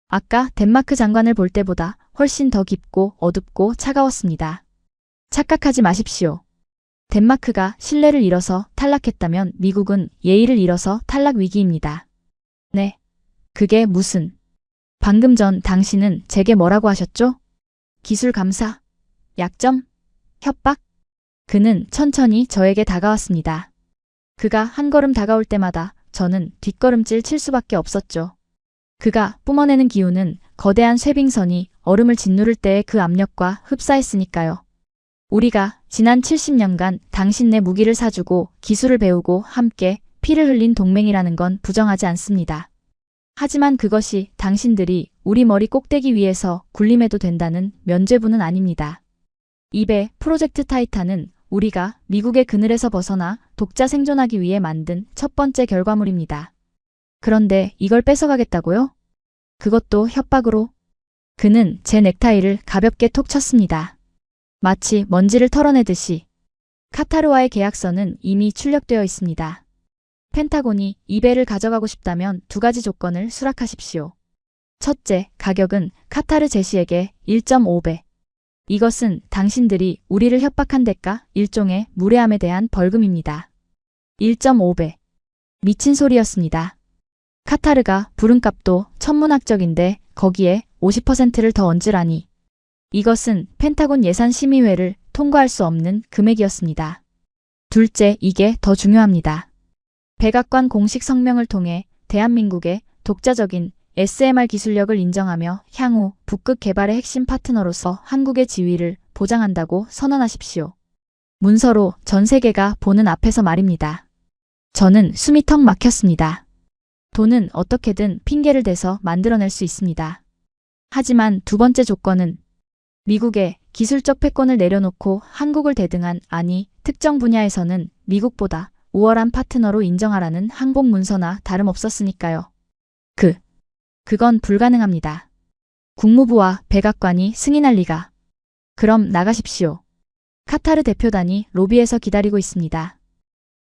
아까 덴마크 장관을 볼 때보다 훨씬 더 깊고 어둡고 차가웠습니다. 착각하지 마십시오. 덴마크가 신뢰를 잃어서 탈락했다면 미국은 예의를 잃어서 탈락 위기입니다. 네. 그게 무슨... 방금 전 당신은 제게 뭐라고 하셨죠? 기술 감사? 약점? 협박? 그는 천천히 저에게 다가왔습니다. 그가 한 걸음 다가올 때마다 저는 뒷걸음질 칠 수밖에 없었죠. 그가 뿜어내는 기운은 거대한 쇠빙선이 얼음을 짓누를 때의 그 압력과 흡사했으니까요. 우리가 지난 70년간 당신네 무기를 사주고 기술을 배우고 함께 피를 흘린 동맹이라는 건 부정하지 않습니다. 하지만 그것이 당신들이 우리 머리 꼭대기 위에서 군림해도 된다는 면죄부는 아닙니다. 이 배 프로젝트 타이탄은 우리가 미국의 그늘에서 벗어나 독자 생존하기 위해 만든 첫 번째 결과물입니다. 그런데 이걸 뺏어가겠다고요? 그것도 협박으로? 그는 제 넥타이를 가볍게 톡 쳤습니다. 마치 먼지를 털어내듯이. 카타르와의 계약서는 이미 출력되어 있습니다. 펜타곤이 이 배를 가져가고 싶다면 두 가지 조건을 수락하십시오. 첫째, 가격은 카타르 제시에게 1.5배. 이것은 당신들이 우리를 협박한 대가, 일종의 무례함에 대한 벌금입니다. 1.5배. 미친 소리였습니다. 카타르가 부른 값도 천문학적인데 거기에 50%를 더 얹으라니. 이것은 펜타곤 예산심의회를 통과할 수 없는 금액이었습니다. 둘째, 이게 더 중요합니다. 백악관 공식 성명을 통해 대한민국의 독자적인 SMR 기술력을 인정하며 향후 북극 개발의 핵심 파트너로서 한국의 지위를 보장한다고 선언하십시오. 문서로 전 세계가 보는 앞에서 말입니다. 저는 숨이 턱 막혔습니다. 돈은 어떻게든 핑계를 대서 만들어낼 수 있습니다. 하지만 두 번째 조건은 미국의 기술적 패권을 내려놓고 한국을 대등한, 아니 특정 분야에서는 미국보다 우월한 파트너로 인정하라는 항복 문서나 다름없었으니까요. 그건 불가능합니다. 국무부와 백악관이 승인할 리가. 그럼 나가십시오. 카타르 대표단이 로비에서 기다리고 있습니다.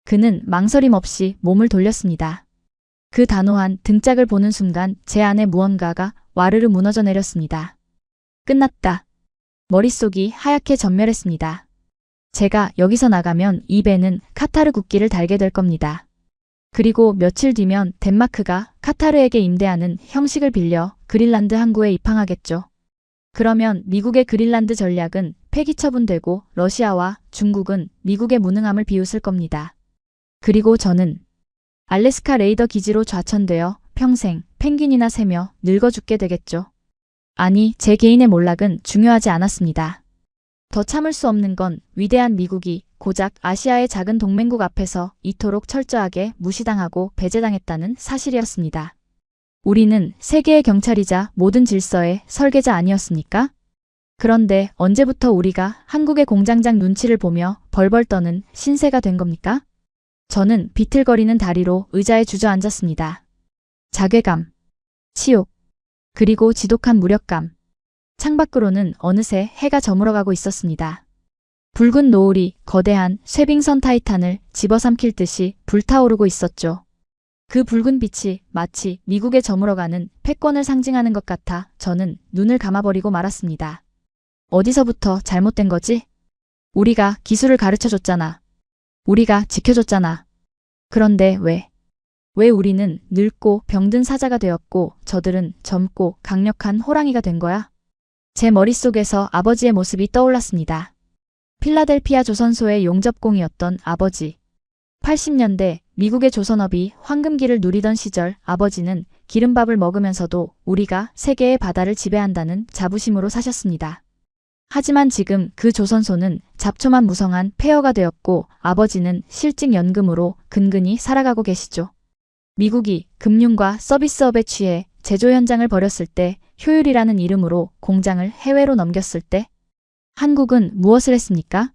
그는 망설임 없이 몸을 돌렸습니다. 그 단호한 등짝을 보는 순간 제 안에 무언가가 와르르 무너져 내렸습니다. 끝났다. 머릿속이 하얗게 전멸했습니다. 제가 여기서 나가면 이 배는 카타르 국기를 달게 될 겁니다. 그리고 며칠 뒤면 덴마크가 카타르에게 임대하는 형식을 빌려 그린란드 항구에 입항하겠죠. 그러면 미국의 그린란드 전략은 폐기 처분되고 러시아와 중국은 미국의 무능함을 비웃을 겁니다. 그리고 저는 알래스카 레이더 기지로 좌천되어 평생 펭귄이나 새며 늙어 죽게 되겠죠. 아니, 제 개인의 몰락은 중요하지 않았습니다. 더 참을 수 없는 건 위대한 미국이 고작 아시아의 작은 동맹국 앞에서 이토록 철저하게 무시당하고 배제당했다는 사실이었습니다. 우리는 세계의 경찰이자 모든 질서의 설계자 아니었습니까? 그런데 언제부터 우리가 한국의 공장장 눈치를 보며 벌벌 떠는 신세가 된 겁니까? 저는 비틀거리는 다리로 의자에 주저앉았습니다. 자괴감, 치욕, 그리고 지독한 무력감. 창밖으로는 어느새 해가 저물어가고 있었습니다. 붉은 노을이 거대한 쇠빙선 타이탄을 집어삼킬 듯이 불타오르고 있었죠. 그 붉은 빛이 마치 미국에 저물어가는 패권을 상징하는 것 같아 저는 눈을 감아버리고 말았습니다. 어디서부터 잘못된 거지? 우리가 기술을 가르쳐줬잖아. 우리가 지켜줬잖아. 그런데 왜 우리는 늙고 병든 사자가 되었고 저들은 젊고 강력한 호랑이가 된 거야? 제 머릿속에서 아버지의 모습이 떠올랐습니다. 필라델피아 조선소의 용접공이었던 아버지. 80년대 미국의 조선업이 황금기를 누리던 시절 아버지는 기름밥을 먹으면서도 우리가 세계의 바다를 지배한다는 자부심으로 사셨습니다. 하지만 지금 그 조선소는 잡초만 무성한 폐허가 되었고 아버지는 실직연금으로 근근히 살아가고 계시죠. 미국이 금융과 서비스업에 취해 제조 현장을 버렸을 때, 효율이라는 이름으로 공장을 해외로 넘겼을 때 한국은 무엇을 했습니까?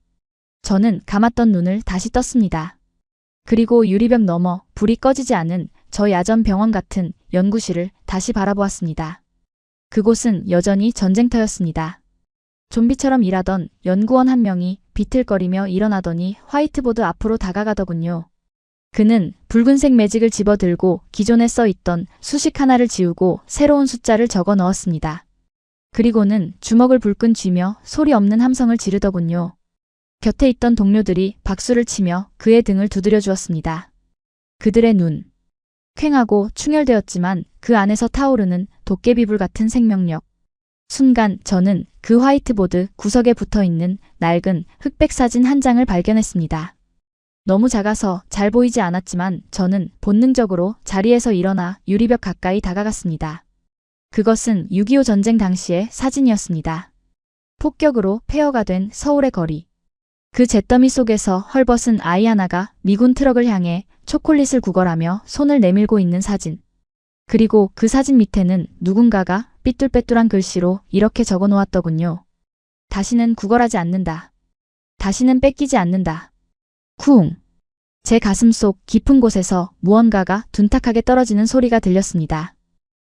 저는 감았던 눈을 다시 떴습니다. 그리고 유리벽 너머 불이 꺼지지 않은 저 야전 병원 같은 연구실을 다시 바라보았습니다. 그곳은 여전히 전쟁터였습니다. 좀비처럼 일하던 연구원 한 명이 비틀거리며 일어나더니 화이트보드 앞으로 다가가더군요. 그는 붉은색 매직을 집어들고 기존에 써있던 수식 하나를 지우고 새로운 숫자를 적어 넣었습니다. 그리고는 주먹을 불끈 쥐며 소리 없는 함성을 지르더군요. 곁에 있던 동료들이 박수를 치며 그의 등을 두드려 주었습니다. 그들의 눈. 퀭하고 충혈되었지만 그 안에서 타오르는 도깨비불 같은 생명력. 순간 저는 그 화이트보드 구석에 붙어있는 낡은 흑백 사진 한 장을 발견했습니다. 너무 작아서 잘 보이지 않았지만 저는 본능적으로 자리에서 일어나 유리벽 가까이 다가갔습니다. 그것은 6.25 전쟁 당시의 사진이었습니다. 폭격으로 폐허가 된 서울의 거리. 그 잿더미 속에서 헐벗은 아이 하나가 미군 트럭을 향해 초콜릿을 구걸하며 손을 내밀고 있는 사진. 그리고 그 사진 밑에는 누군가가 삐뚤빼뚤한 글씨로 이렇게 적어 놓았더군요. 다시는 구걸하지 않는다. 다시는 뺏기지 않는다. 쿵. 제 가슴속 깊은 곳에서 무언가가 둔탁하게 떨어지는 소리가 들렸습니다.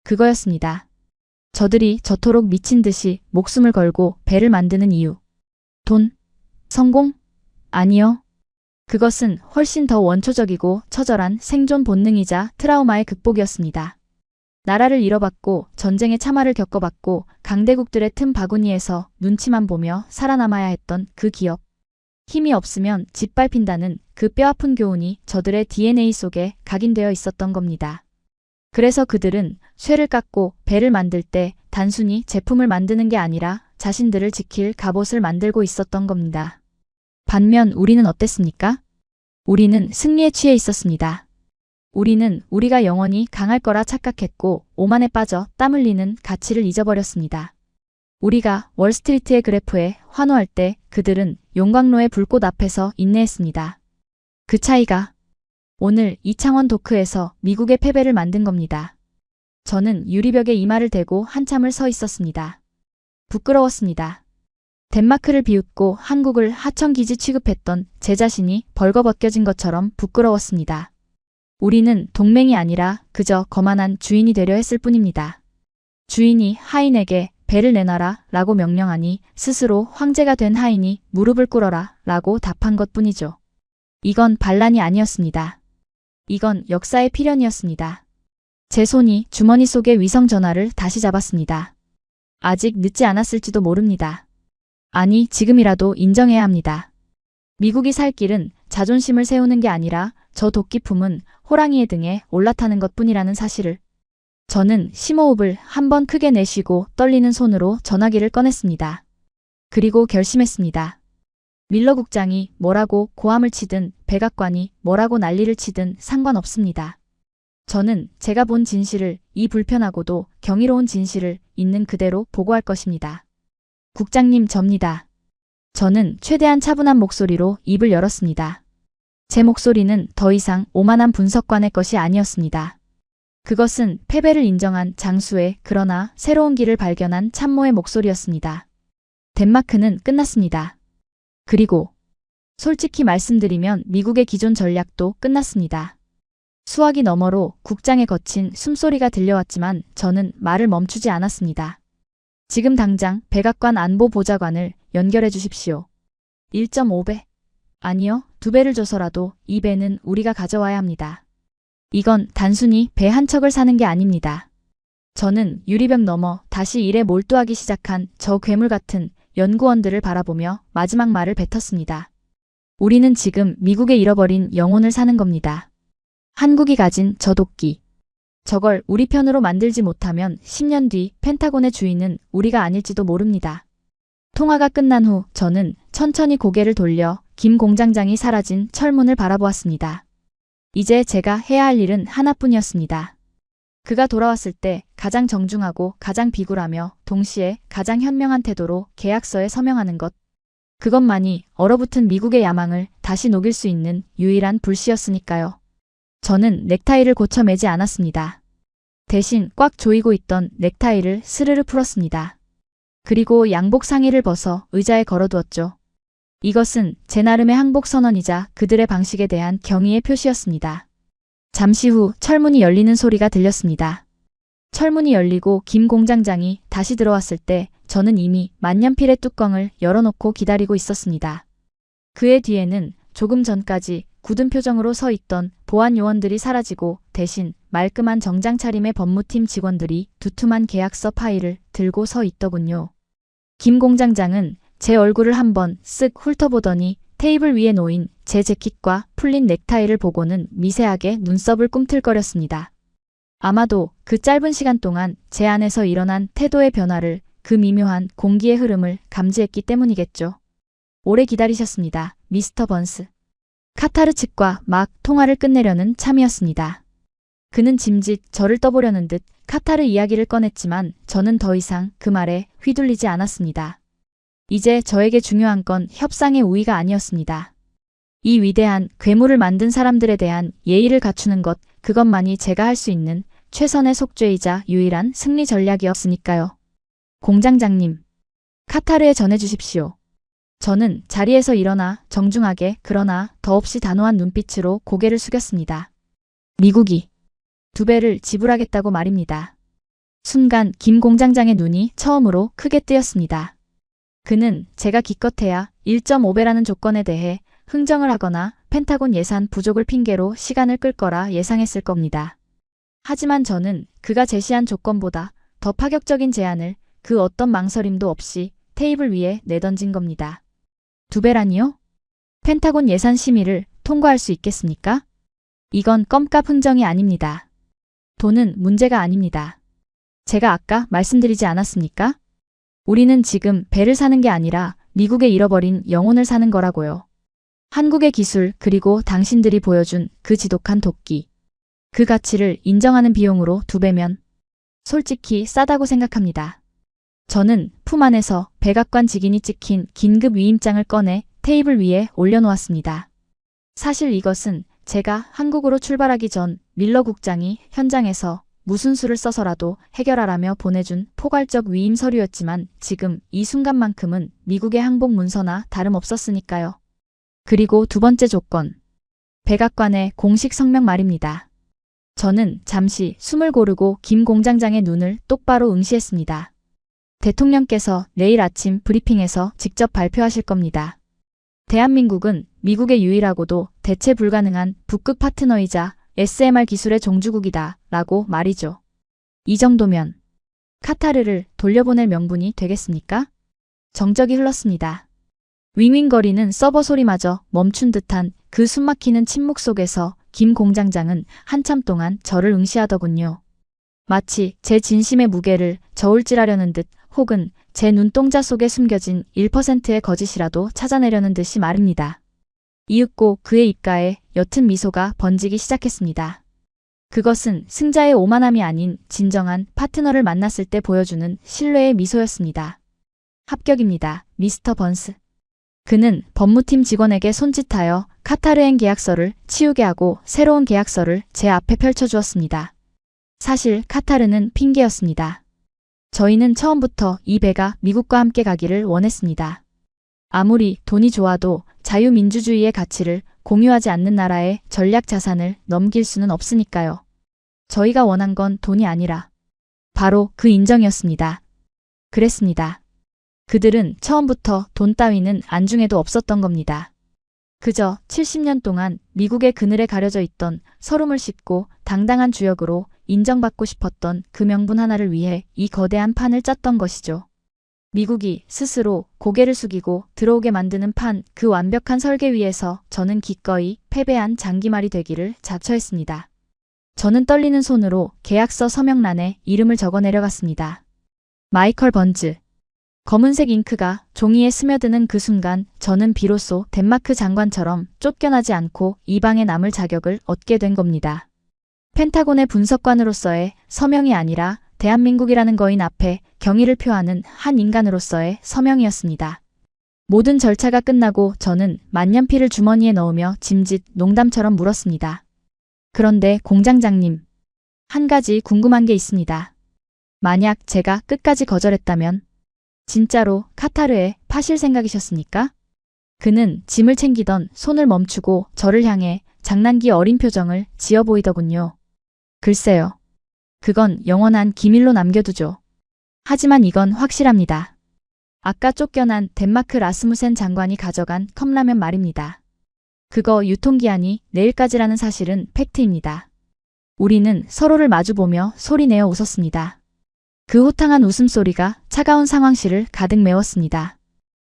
그거였습니다. 저들이 저토록 미친 듯이 목숨을 걸고 배를 만드는 이유. 돈? 성공? 아니요. 그것은 훨씬 더 원초적이고 처절한 생존 본능이자 트라우마의 극복이었습니다. 나라를 잃어봤고 전쟁의 참화를 겪어봤고 강대국들의 틈 바구니에서 눈치만 보며 살아남아야 했던 그 기업. 힘이 없으면 짓밟힌다는 그 뼈아픈 교훈이 저들의 DNA 속에 각인되어 있었던 겁니다. 그래서 그들은 쇠를 깎고 배를 만들 때 단순히 제품을 만드는 게 아니라 자신들을 지킬 갑옷을 만들고 있었던 겁니다. 반면 우리는 어땠습니까? 우리는 승리에 취해 있었습니다. 우리는 우리가 영원히 강할 거라 착각했고 오만에 빠져 땀 흘리는 가치를 잊어버렸습니다. 우리가 월스트리트의 그래프에 환호할 때 그들은 용광로의 불꽃 앞에서 인내했습니다. 그 차이가 오늘 이창원 도크에서 미국의 패배를 만든 겁니다. 저는 유리벽에 이마를 대고 한참을 서 있었습니다. 부끄러웠습니다. 덴마크를 비웃고 한국을 하청기지 취급했던 제 자신이 벌거벗겨진 것처럼 부끄러웠습니다. 우리는 동맹이 아니라 그저 거만한 주인이 되려 했을 뿐입니다. 주인이 하인에게 배를 내놔라 라고 명령하니 스스로 황제가 된 하인이 무릎을 꿇어라 라고 답한 것뿐이죠. 이건 반란이 아니었습니다. 이건 역사의 필연이었습니다. 제 손이 주머니 속의 위성전화를 다시 잡았습니다. 아직 늦지 않았을지도 모릅니다. 아니, 지금이라도 인정해야 합니다. 미국이 살 길은 자존심을 세우는 게 아니라 저 도끼품은 호랑이의 등에 올라타는 것뿐이라는 사실을. 저는 심호흡을 한번 크게 내쉬고 떨리는 손으로 전화기를 꺼냈습니다. 그리고 결심했습니다. 밀러 국장이 뭐라고 고함을 치든 백악관이 뭐라고 난리를 치든 상관없습니다. 저는 제가 본 진실을, 이 불편하고도 경이로운 진실을 있는 그대로 보고할 것입니다. 국장님, 접니다. 저는 최대한 차분한 목소리로 입을 열었습니다. 제 목소리는 더 이상 오만한 분석관의 것이 아니었습니다. 그것은 패배를 인정한 장수의, 그러나 새로운 길을 발견한 참모의 목소리였습니다. 덴마크는 끝났습니다. 그리고 솔직히 말씀드리면 미국의 기존 전략도 끝났습니다. 수화기 너머로 국장의 거친 숨소리가 들려왔지만 저는 말을 멈추지 않았습니다. 지금 당장 백악관 안보보좌관을 연결해 주십시오. 1.5배? 아니요, 2배를 줘서라도 이 배는 우리가 가져와야 합니다. 이건 단순히 배 한 척을 사는 게 아닙니다. 저는 유리벽 너머 다시 일에 몰두하기 시작한 저 괴물 같은 연구원들을 바라보며 마지막 말을 뱉었습니다. 우리는 지금 미국의 잃어버린 영혼을 사는 겁니다. 한국이 가진 저 도끼. 저걸 우리 편으로 만들지 못하면 10년 뒤 펜타곤의 주인은 우리가 아닐지도 모릅니다. 통화가 끝난 후 저는 천천히 고개를 돌려 김 공장장이 사라진 철문을 바라보았습니다. 이제 제가 해야 할 일은 하나뿐이었습니다. 그가 돌아왔을 때 가장 정중하고 가장 비굴하며 동시에 가장 현명한 태도로 계약서에 서명하는 것. 그것만이 얼어붙은 미국의 야망을 다시 녹일 수 있는 유일한 불씨였으니까요. 저는 넥타이를 고쳐 매지 않았습니다. 대신 꽉 조이고 있던 넥타이를 스르르 풀었습니다. 그리고 양복 상의를 벗어 의자에 걸어두었죠. 이것은 제 나름의 항복 선언이자 그들의 방식에 대한 경의의 표시였습니다. 잠시 후 철문이 열리는 소리가 들렸습니다. 철문이 열리고 김 공장장이 다시 들어왔을 때 저는 이미 만년필의 뚜껑을 열어놓고 기다리고 있었습니다. 그의 뒤에는 조금 전까지 굳은 표정으로 서 있던 보안 요원들이 사라지고 대신 말끔한 정장 차림의 법무팀 직원들이 두툼한 계약서 파일을 들고 서 있더군요. 김 공장장은 제 얼굴을 한번 쓱 훑어보더니 테이블 위에 놓인 제 재킷과 풀린 넥타이를 보고는 미세하게 눈썹을 꿈틀거렸습니다. 아마도 그 짧은 시간 동안 제 안에서 일어난 태도의 변화를, 그 미묘한 공기의 흐름을 감지했기 때문이겠죠. 오래 기다리셨습니다, 미스터 번스. 카타르 측과 막 통화를 끝내려는 참이었습니다. 그는 짐짓 저를 떠보려는 듯 카타르 이야기를 꺼냈지만 저는 더 이상 그 말에 휘둘리지 않았습니다. 이제 저에게 중요한 건 협상의 우위가 아니었습니다. 이 위대한 괴물을 만든 사람들에 대한 예의를 갖추는 것, 그것만이 제가 할 수 있는 최선의 속죄이자 유일한 승리 전략이었으니까요. 공장장님, 카타르에 전해주십시오. 저는 자리에서 일어나 정중하게 그러나 더없이 단호한 눈빛으로 고개를 숙였습니다. 미국이 2배를 지불하겠다고 말입니다. 순간 김 공장장의 눈이 처음으로 크게 뜨였습니다. 그는 제가 기껏해야 1.5배라는 조건에 대해 흥정을 하거나 펜타곤 예산 부족을 핑계로 시간을 끌 거라 예상했을 겁니다. 하지만 저는 그가 제시한 조건보다 더 파격적인 제안을 그 어떤 망설임도 없이 테이블 위에 내던진 겁니다. 2배라니요? 펜타곤 예산 심의를 통과할 수 있겠습니까? 이건 껌값 흥정이 아닙니다. 돈은 문제가 아닙니다. 제가 아까 말씀드리지 않았습니까? 우리는 지금 배를 사는 게 아니라 미국의 잃어버린 영혼을 사는 거라고요. 한국의 기술 그리고 당신들이 보여준 그 지독한 도끼. 그 가치를 인정하는 비용으로 2배면 솔직히 싸다고 생각합니다. 저는 품 안에서 백악관 직인이 찍힌 긴급 위임장을 꺼내 테이블 위에 올려놓았습니다. 사실 이것은 제가 한국으로 출발하기 전 밀러 국장이 현장에서 무슨 수를 써서라도 해결하라며 보내준 포괄적 위임 서류였지만 지금 이 순간만큼은 미국의 항복 문서나 다름없었으니까요. 그리고 2번째 조건. 백악관의 공식 성명 말입니다. 저는 잠시 숨을 고르고 김 공장장의 눈을 똑바로 응시했습니다. 대통령께서 내일 아침 브리핑에서 직접 발표하실 겁니다. 대한민국은 미국의 유일하고도 대체 불가능한 북극 파트너이자 SMR 기술의 종주국이다 라고 말이죠. 이 정도면 카타르를 돌려보낼 명분이 되겠습니까? 정적이 흘렀습니다. 윙윙거리는 서버 소리마저 멈춘 듯한 그 숨막히는 침묵 속에서 김 공장장은 한참 동안 저를 응시하더군요. 마치 제 진심의 무게를 저울질하려는 듯 혹은 제 눈동자 속에 숨겨진 1%의 거짓이라도 찾아내려는 듯이 말입니다. 이윽고 그의 입가에 옅은 미소가 번지기 시작했습니다. 그것은 승자의 오만함이 아닌 진정한 파트너를 만났을 때 보여주는 신뢰의 미소였습니다. 합격입니다, 미스터 번스. 그는 법무팀 직원에게 손짓하여 카타르행 계약서를 치우게 하고 새로운 계약서를 제 앞에 펼쳐주었습니다. 사실 카타르는 핑계였습니다. 저희는 처음부터 이 배가 미국과 함께 가기를 원했습니다. 아무리 돈이 좋아도 자유민주주의의 가치를 공유하지 않는 나라의 전략 자산을 넘길 수는 없으니까요. 저희가 원한 건 돈이 아니라 바로 그 인정이었습니다. 그랬습니다. 그들은 처음부터 돈 따위는 안중에도 없었던 겁니다. 그저 70년 동안 미국의 그늘에 가려져 있던 서름을 씹고 당당한 주역으로 인정받고 싶었던 그 명분 하나를 위해 이 거대한 판을 짰던 것이죠. 미국이 스스로 고개를 숙이고 들어오게 만드는 판, 그 완벽한 설계 위에서 저는 기꺼이 패배한 장기말이 되기를 자처했습니다. 저는 떨리는 손으로 계약서 서명란에 이름을 적어 내려갔습니다. 마이컬 번즈. 검은색 잉크가 종이에 스며드는 그 순간 저는 비로소 덴마크 장관처럼 쫓겨나지 않고 이 방에 남을 자격을 얻게 된 겁니다. 펜타곤의 분석관으로서의 서명이 아니라 대한민국이라는 거인 앞에 경의를 표하는 한 인간으로서의 서명이었습니다. 모든 절차가 끝나고 저는 만년필을 주머니에 넣으며 짐짓 농담처럼 물었습니다. 그런데 공장장님, 한 가지 궁금한 게 있습니다. 만약 제가 끝까지 거절했다면 진짜로 카타르에 파실 생각이셨습니까? 그는 짐을 챙기던 손을 멈추고 저를 향해 장난기 어린 표정을 지어 보이더군요. 글쎄요. 그건 영원한 기밀로 남겨두죠. 하지만 이건 확실합니다. 아까 쫓겨난 덴마크 라스무센 장관이 가져간 컵라면 말입니다. 그거 유통기한이 내일까지라는 사실은 팩트입니다. 우리는 서로를 마주보며 소리내어 웃었습니다. 그 호탕한 웃음소리가 차가운 상황실을 가득 메웠습니다.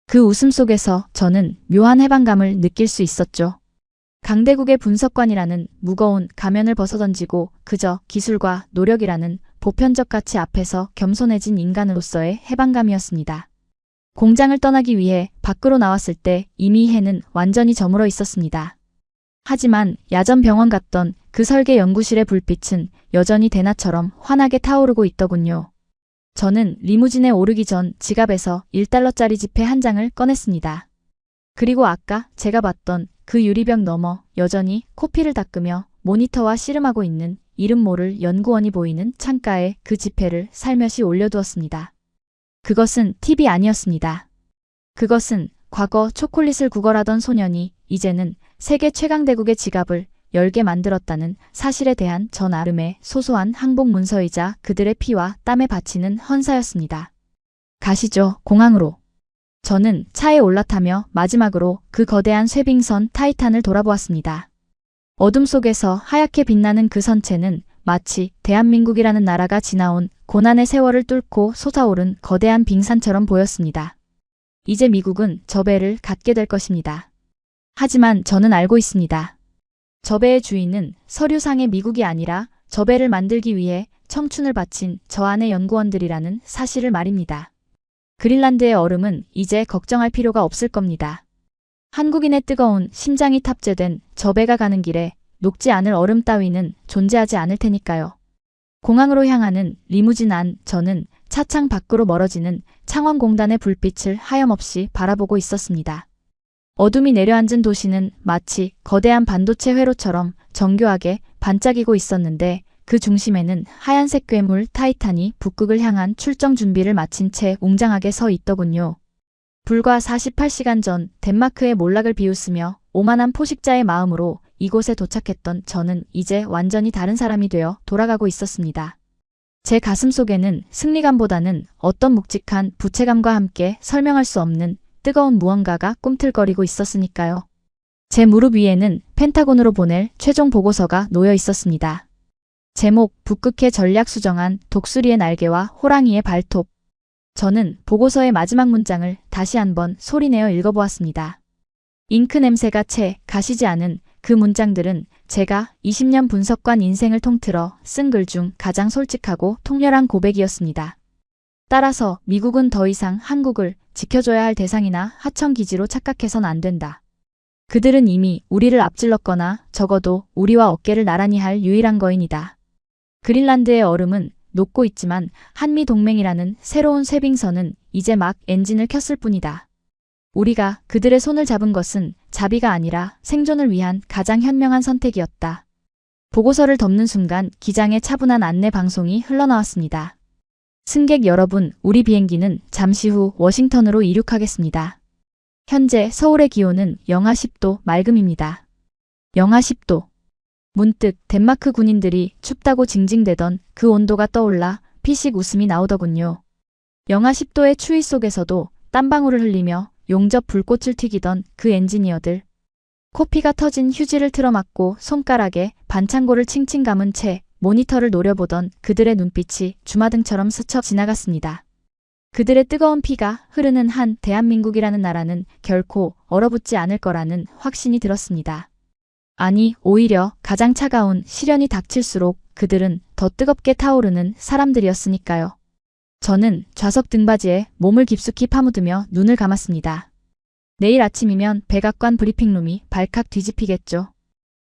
그 웃음 속에서 저는 묘한 해방감을 느낄 수 있었죠. 강대국의 분석관이라는 무거운 가면을 벗어던지고 그저 기술과 노력이라는 보편적 가치 앞에서 겸손해진 인간으로서의 해방감이었습니다. 공장을 떠나기 위해 밖으로 나왔을 때 이미 해는 완전히 저물어 있었습니다. 하지만 야전 병원 같던 그 설계 연구실의 불빛은 여전히 대낮처럼 환하게 타오르고 있더군요. 저는 리무진에 오르기 전 지갑에서 1달러짜리 지폐 한 장을 꺼냈습니다. 그리고 아까 제가 봤던 그 유리벽 너머 여전히 코피를 닦으며 모니터와 씨름하고 있는 이름 모를 연구원이 보이는 창가에 그 지폐를 살며시 올려두었습니다. 그것은 팁이 아니었습니다. 그것은 과거 초콜릿을 구걸하던 소년이 이제는 세계 최강대국의 지갑을 열게 만들었다는 사실에 대한 저 나름의 소소한 항복 문서이자 그들의 피와 땀에 바치는 헌사였습니다. 가시죠, 공항으로. 저는 차에 올라타며 마지막으로 그 거대한 쇠빙선 타이탄을 돌아보았습니다. 어둠 속에서 하얗게 빛나는 그 선체는 마치 대한민국이라는 나라가 지나온 고난의 세월을 뚫고 솟아오른 거대한 빙산처럼 보였습니다. 이제 미국은 저 배를 갖게 될 것입니다. 하지만 저는 알고 있습니다. 저 배의 주인은 서류상의 미국이 아니라 저 배를 만들기 위해 청춘을 바친 저 안의 연구원들이라는 사실을 말입니다. 그린란드의 얼음은 이제 걱정할 필요가 없을 겁니다. 한국인의 뜨거운 심장이 탑재된 저 배가 가는 길에 녹지 않을 얼음 따위는 존재하지 않을 테니까요. 공항으로 향하는 리무진 안 저는 차창 밖으로 멀어지는 창원공단의 불빛을 하염없이 바라보고 있었습니다. 어둠이 내려앉은 도시는 마치 거대한 반도체 회로처럼 정교하게 반짝이고 있었는데 그 중심에는 하얀색 괴물 타이탄이 북극을 향한 출정 준비를 마친 채 웅장하게 서 있더군요. 불과 48시간 전 덴마크의 몰락을 비웃으며 오만한 포식자의 마음으로 이곳에 도착했던 저는 이제 완전히 다른 사람이 되어 돌아가고 있었습니다. 제 가슴 속에는 승리감보다는 어떤 묵직한 부채감과 함께 설명할 수 없는 뜨거운 무언가가 꿈틀거리고 있었으니까요. 제 무릎 위에는 펜타곤으로 보낼 최종 보고서가 놓여 있었습니다. 제목, 북극해 전략 수정안, 독수리의 날개와 호랑이의 발톱. 저는 보고서의 마지막 문장을 다시 한번 소리내어 읽어보았습니다. 잉크 냄새가 채 가시지 않은 그 문장들은 제가 20년 분석관 인생을 통틀어 쓴 글 중 가장 솔직하고 통렬한 고백이었습니다. 따라서 미국은 더 이상 한국을 지켜줘야 할 대상이나 하청기지로 착각해선 안 된다. 그들은 이미 우리를 앞질렀거나 적어도 우리와 어깨를 나란히 할 유일한 거인이다. 그린란드의 얼음은 녹고 있지만 한미동맹이라는 새로운 쇠빙선은 이제 막 엔진을 켰을 뿐이다. 우리가 그들의 손을 잡은 것은 자비가 아니라 생존을 위한 가장 현명한 선택이었다. 보고서를 덮는 순간 기장의 차분한 안내 방송이 흘러나왔습니다. 승객 여러분, 우리 비행기는 잠시 후 워싱턴으로 이륙하겠습니다. 현재 서울의 기온은 영하 10도 맑음입니다. 영하 10도. 문득 덴마크 군인들이 춥다고 징징대던 그 온도가 떠올라 피식 웃음이 나오더군요. 영하 10도의 추위 속에서도 땀방울을 흘리며 용접 불꽃을 튀기던 그 엔지니어들. 코피가 터진 휴지를 틀어막고 손가락에 반창고를 칭칭 감은 채 모니터를 노려보던 그들의 눈빛이 주마등처럼 스쳐 지나갔습니다. 그들의 뜨거운 피가 흐르는 한 대한민국이라는 나라는 결코 얼어붙지 않을 거라는 확신이 들었습니다. 아니, 오히려 가장 차가운 시련이 닥칠수록 그들은 더 뜨겁게 타오르는 사람들이었으니까요. 저는 좌석 등받이에 몸을 깊숙이 파묻으며 눈을 감았습니다. 내일 아침이면 백악관 브리핑룸이 발칵 뒤집히겠죠.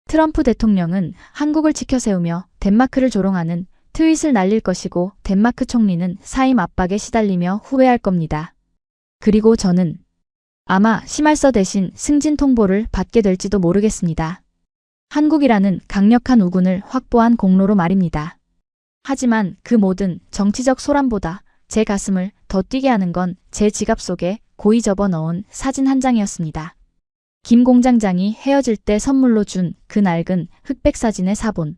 트럼프 대통령은 한국을 치켜세우며 덴마크를 조롱하는 트윗을 날릴 것이고 덴마크 총리는 사임 압박에 시달리며 후회할 겁니다. 그리고 저는 아마 심할서 대신 승진 통보를 받게 될지도 모르겠습니다. 한국이라는 강력한 우군을 확보한 공로로 말입니다. 하지만 그 모든 정치적 소란보다 제 가슴을 더 뛰게 하는 건 제 지갑 속에 고이 접어 넣은 사진 한 장이었습니다. 김 공장장이 헤어질 때 선물로 준 그 낡은 흑백 사진의 사본.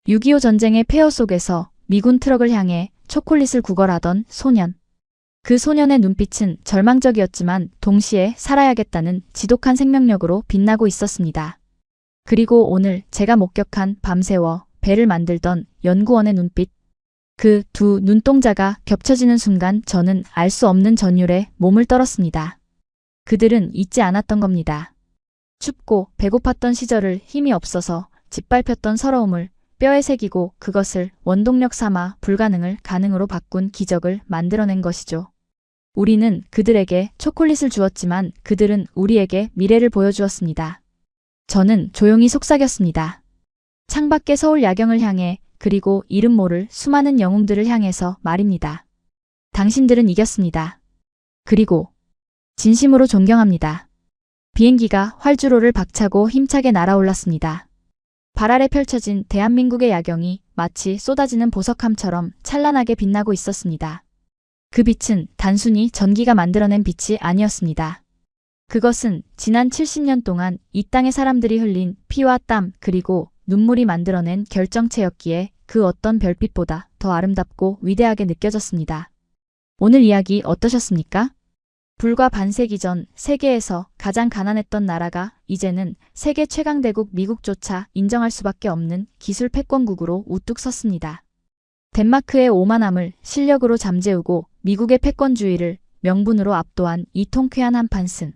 6.25 전쟁의 폐허 속에서 미군 트럭을 향해 초콜릿을 구걸하던 소년. 그 소년의 눈빛은 절망적이었지만 동시에 살아야겠다는 지독한 생명력으로 빛나고 있었습니다. 그리고 오늘 제가 목격한 밤새워 배를 만들던 연구원의 눈빛. 그 두 눈동자가 겹쳐지는 순간 저는 알 수 없는 전율에 몸을 떨었습니다. 그들은 잊지 않았던 겁니다. 춥고 배고팠던 시절을 힘이 없어서 짓밟혔던 서러움을 뼈에 새기고 그것을 원동력 삼아 불가능을 가능으로 바꾼 기적을 만들어낸 것이죠. 우리는 그들에게 초콜릿을 주었지만 그들은 우리에게 미래를 보여주었습니다. 저는 조용히 속삭였습니다. 창밖의 서울 야경을 향해 그리고 이름 모를 수많은 영웅들을 향해서 말입니다. 당신들은 이겼습니다. 그리고 진심으로 존경합니다. 비행기가 활주로를 박차고 힘차게 날아올랐습니다. 발 아래 펼쳐진 대한민국의 야경이 마치 쏟아지는 보석함처럼 찬란하게 빛나고 있었습니다. 그 빛은 단순히 전기가 만들어낸 빛이 아니었습니다. 그것은 지난 70년 동안 이 땅의 사람들이 흘린 피와 땀 그리고 눈물이 만들어낸 결정체였기에 그 어떤 별빛보다 더 아름답고 위대하게 느껴졌습니다. 오늘 이야기 어떠셨습니까? 불과 반세기 전 세계에서 가장 가난했던 나라가 이제는 세계 최강대국 미국조차 인정할 수밖에 없는 기술 패권국으로 우뚝 섰습니다. 덴마크의 오만함을 실력으로 잠재우고 미국의 패권주의를 명분으로 압도한 이 통쾌한 한판승.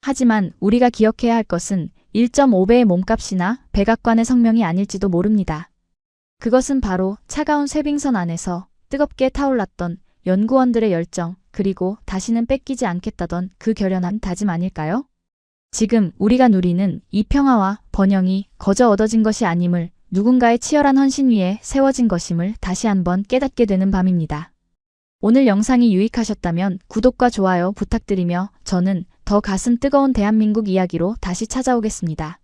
하지만 우리가 기억해야 할 것은 1.5배의 몸값이나 백악관의 성명이 아닐지도 모릅니다. 그것은 바로 차가운 쇠빙선 안에서 뜨겁게 타올랐던 연구원들의 열정, 그리고 다시는 뺏기지 않겠다던 그 결연한 다짐 아닐까요? 지금 우리가 누리는 이 평화와 번영이 거저 얻어진 것이 아님을, 누군가의 치열한 헌신 위에 세워진 것임을 다시 한번 깨닫게 되는 밤입니다. 오늘 영상이 유익하셨다면 구독과 좋아요 부탁드리며 저는 더 가슴 뜨거운 대한민국 이야기로 다시 찾아오겠습니다.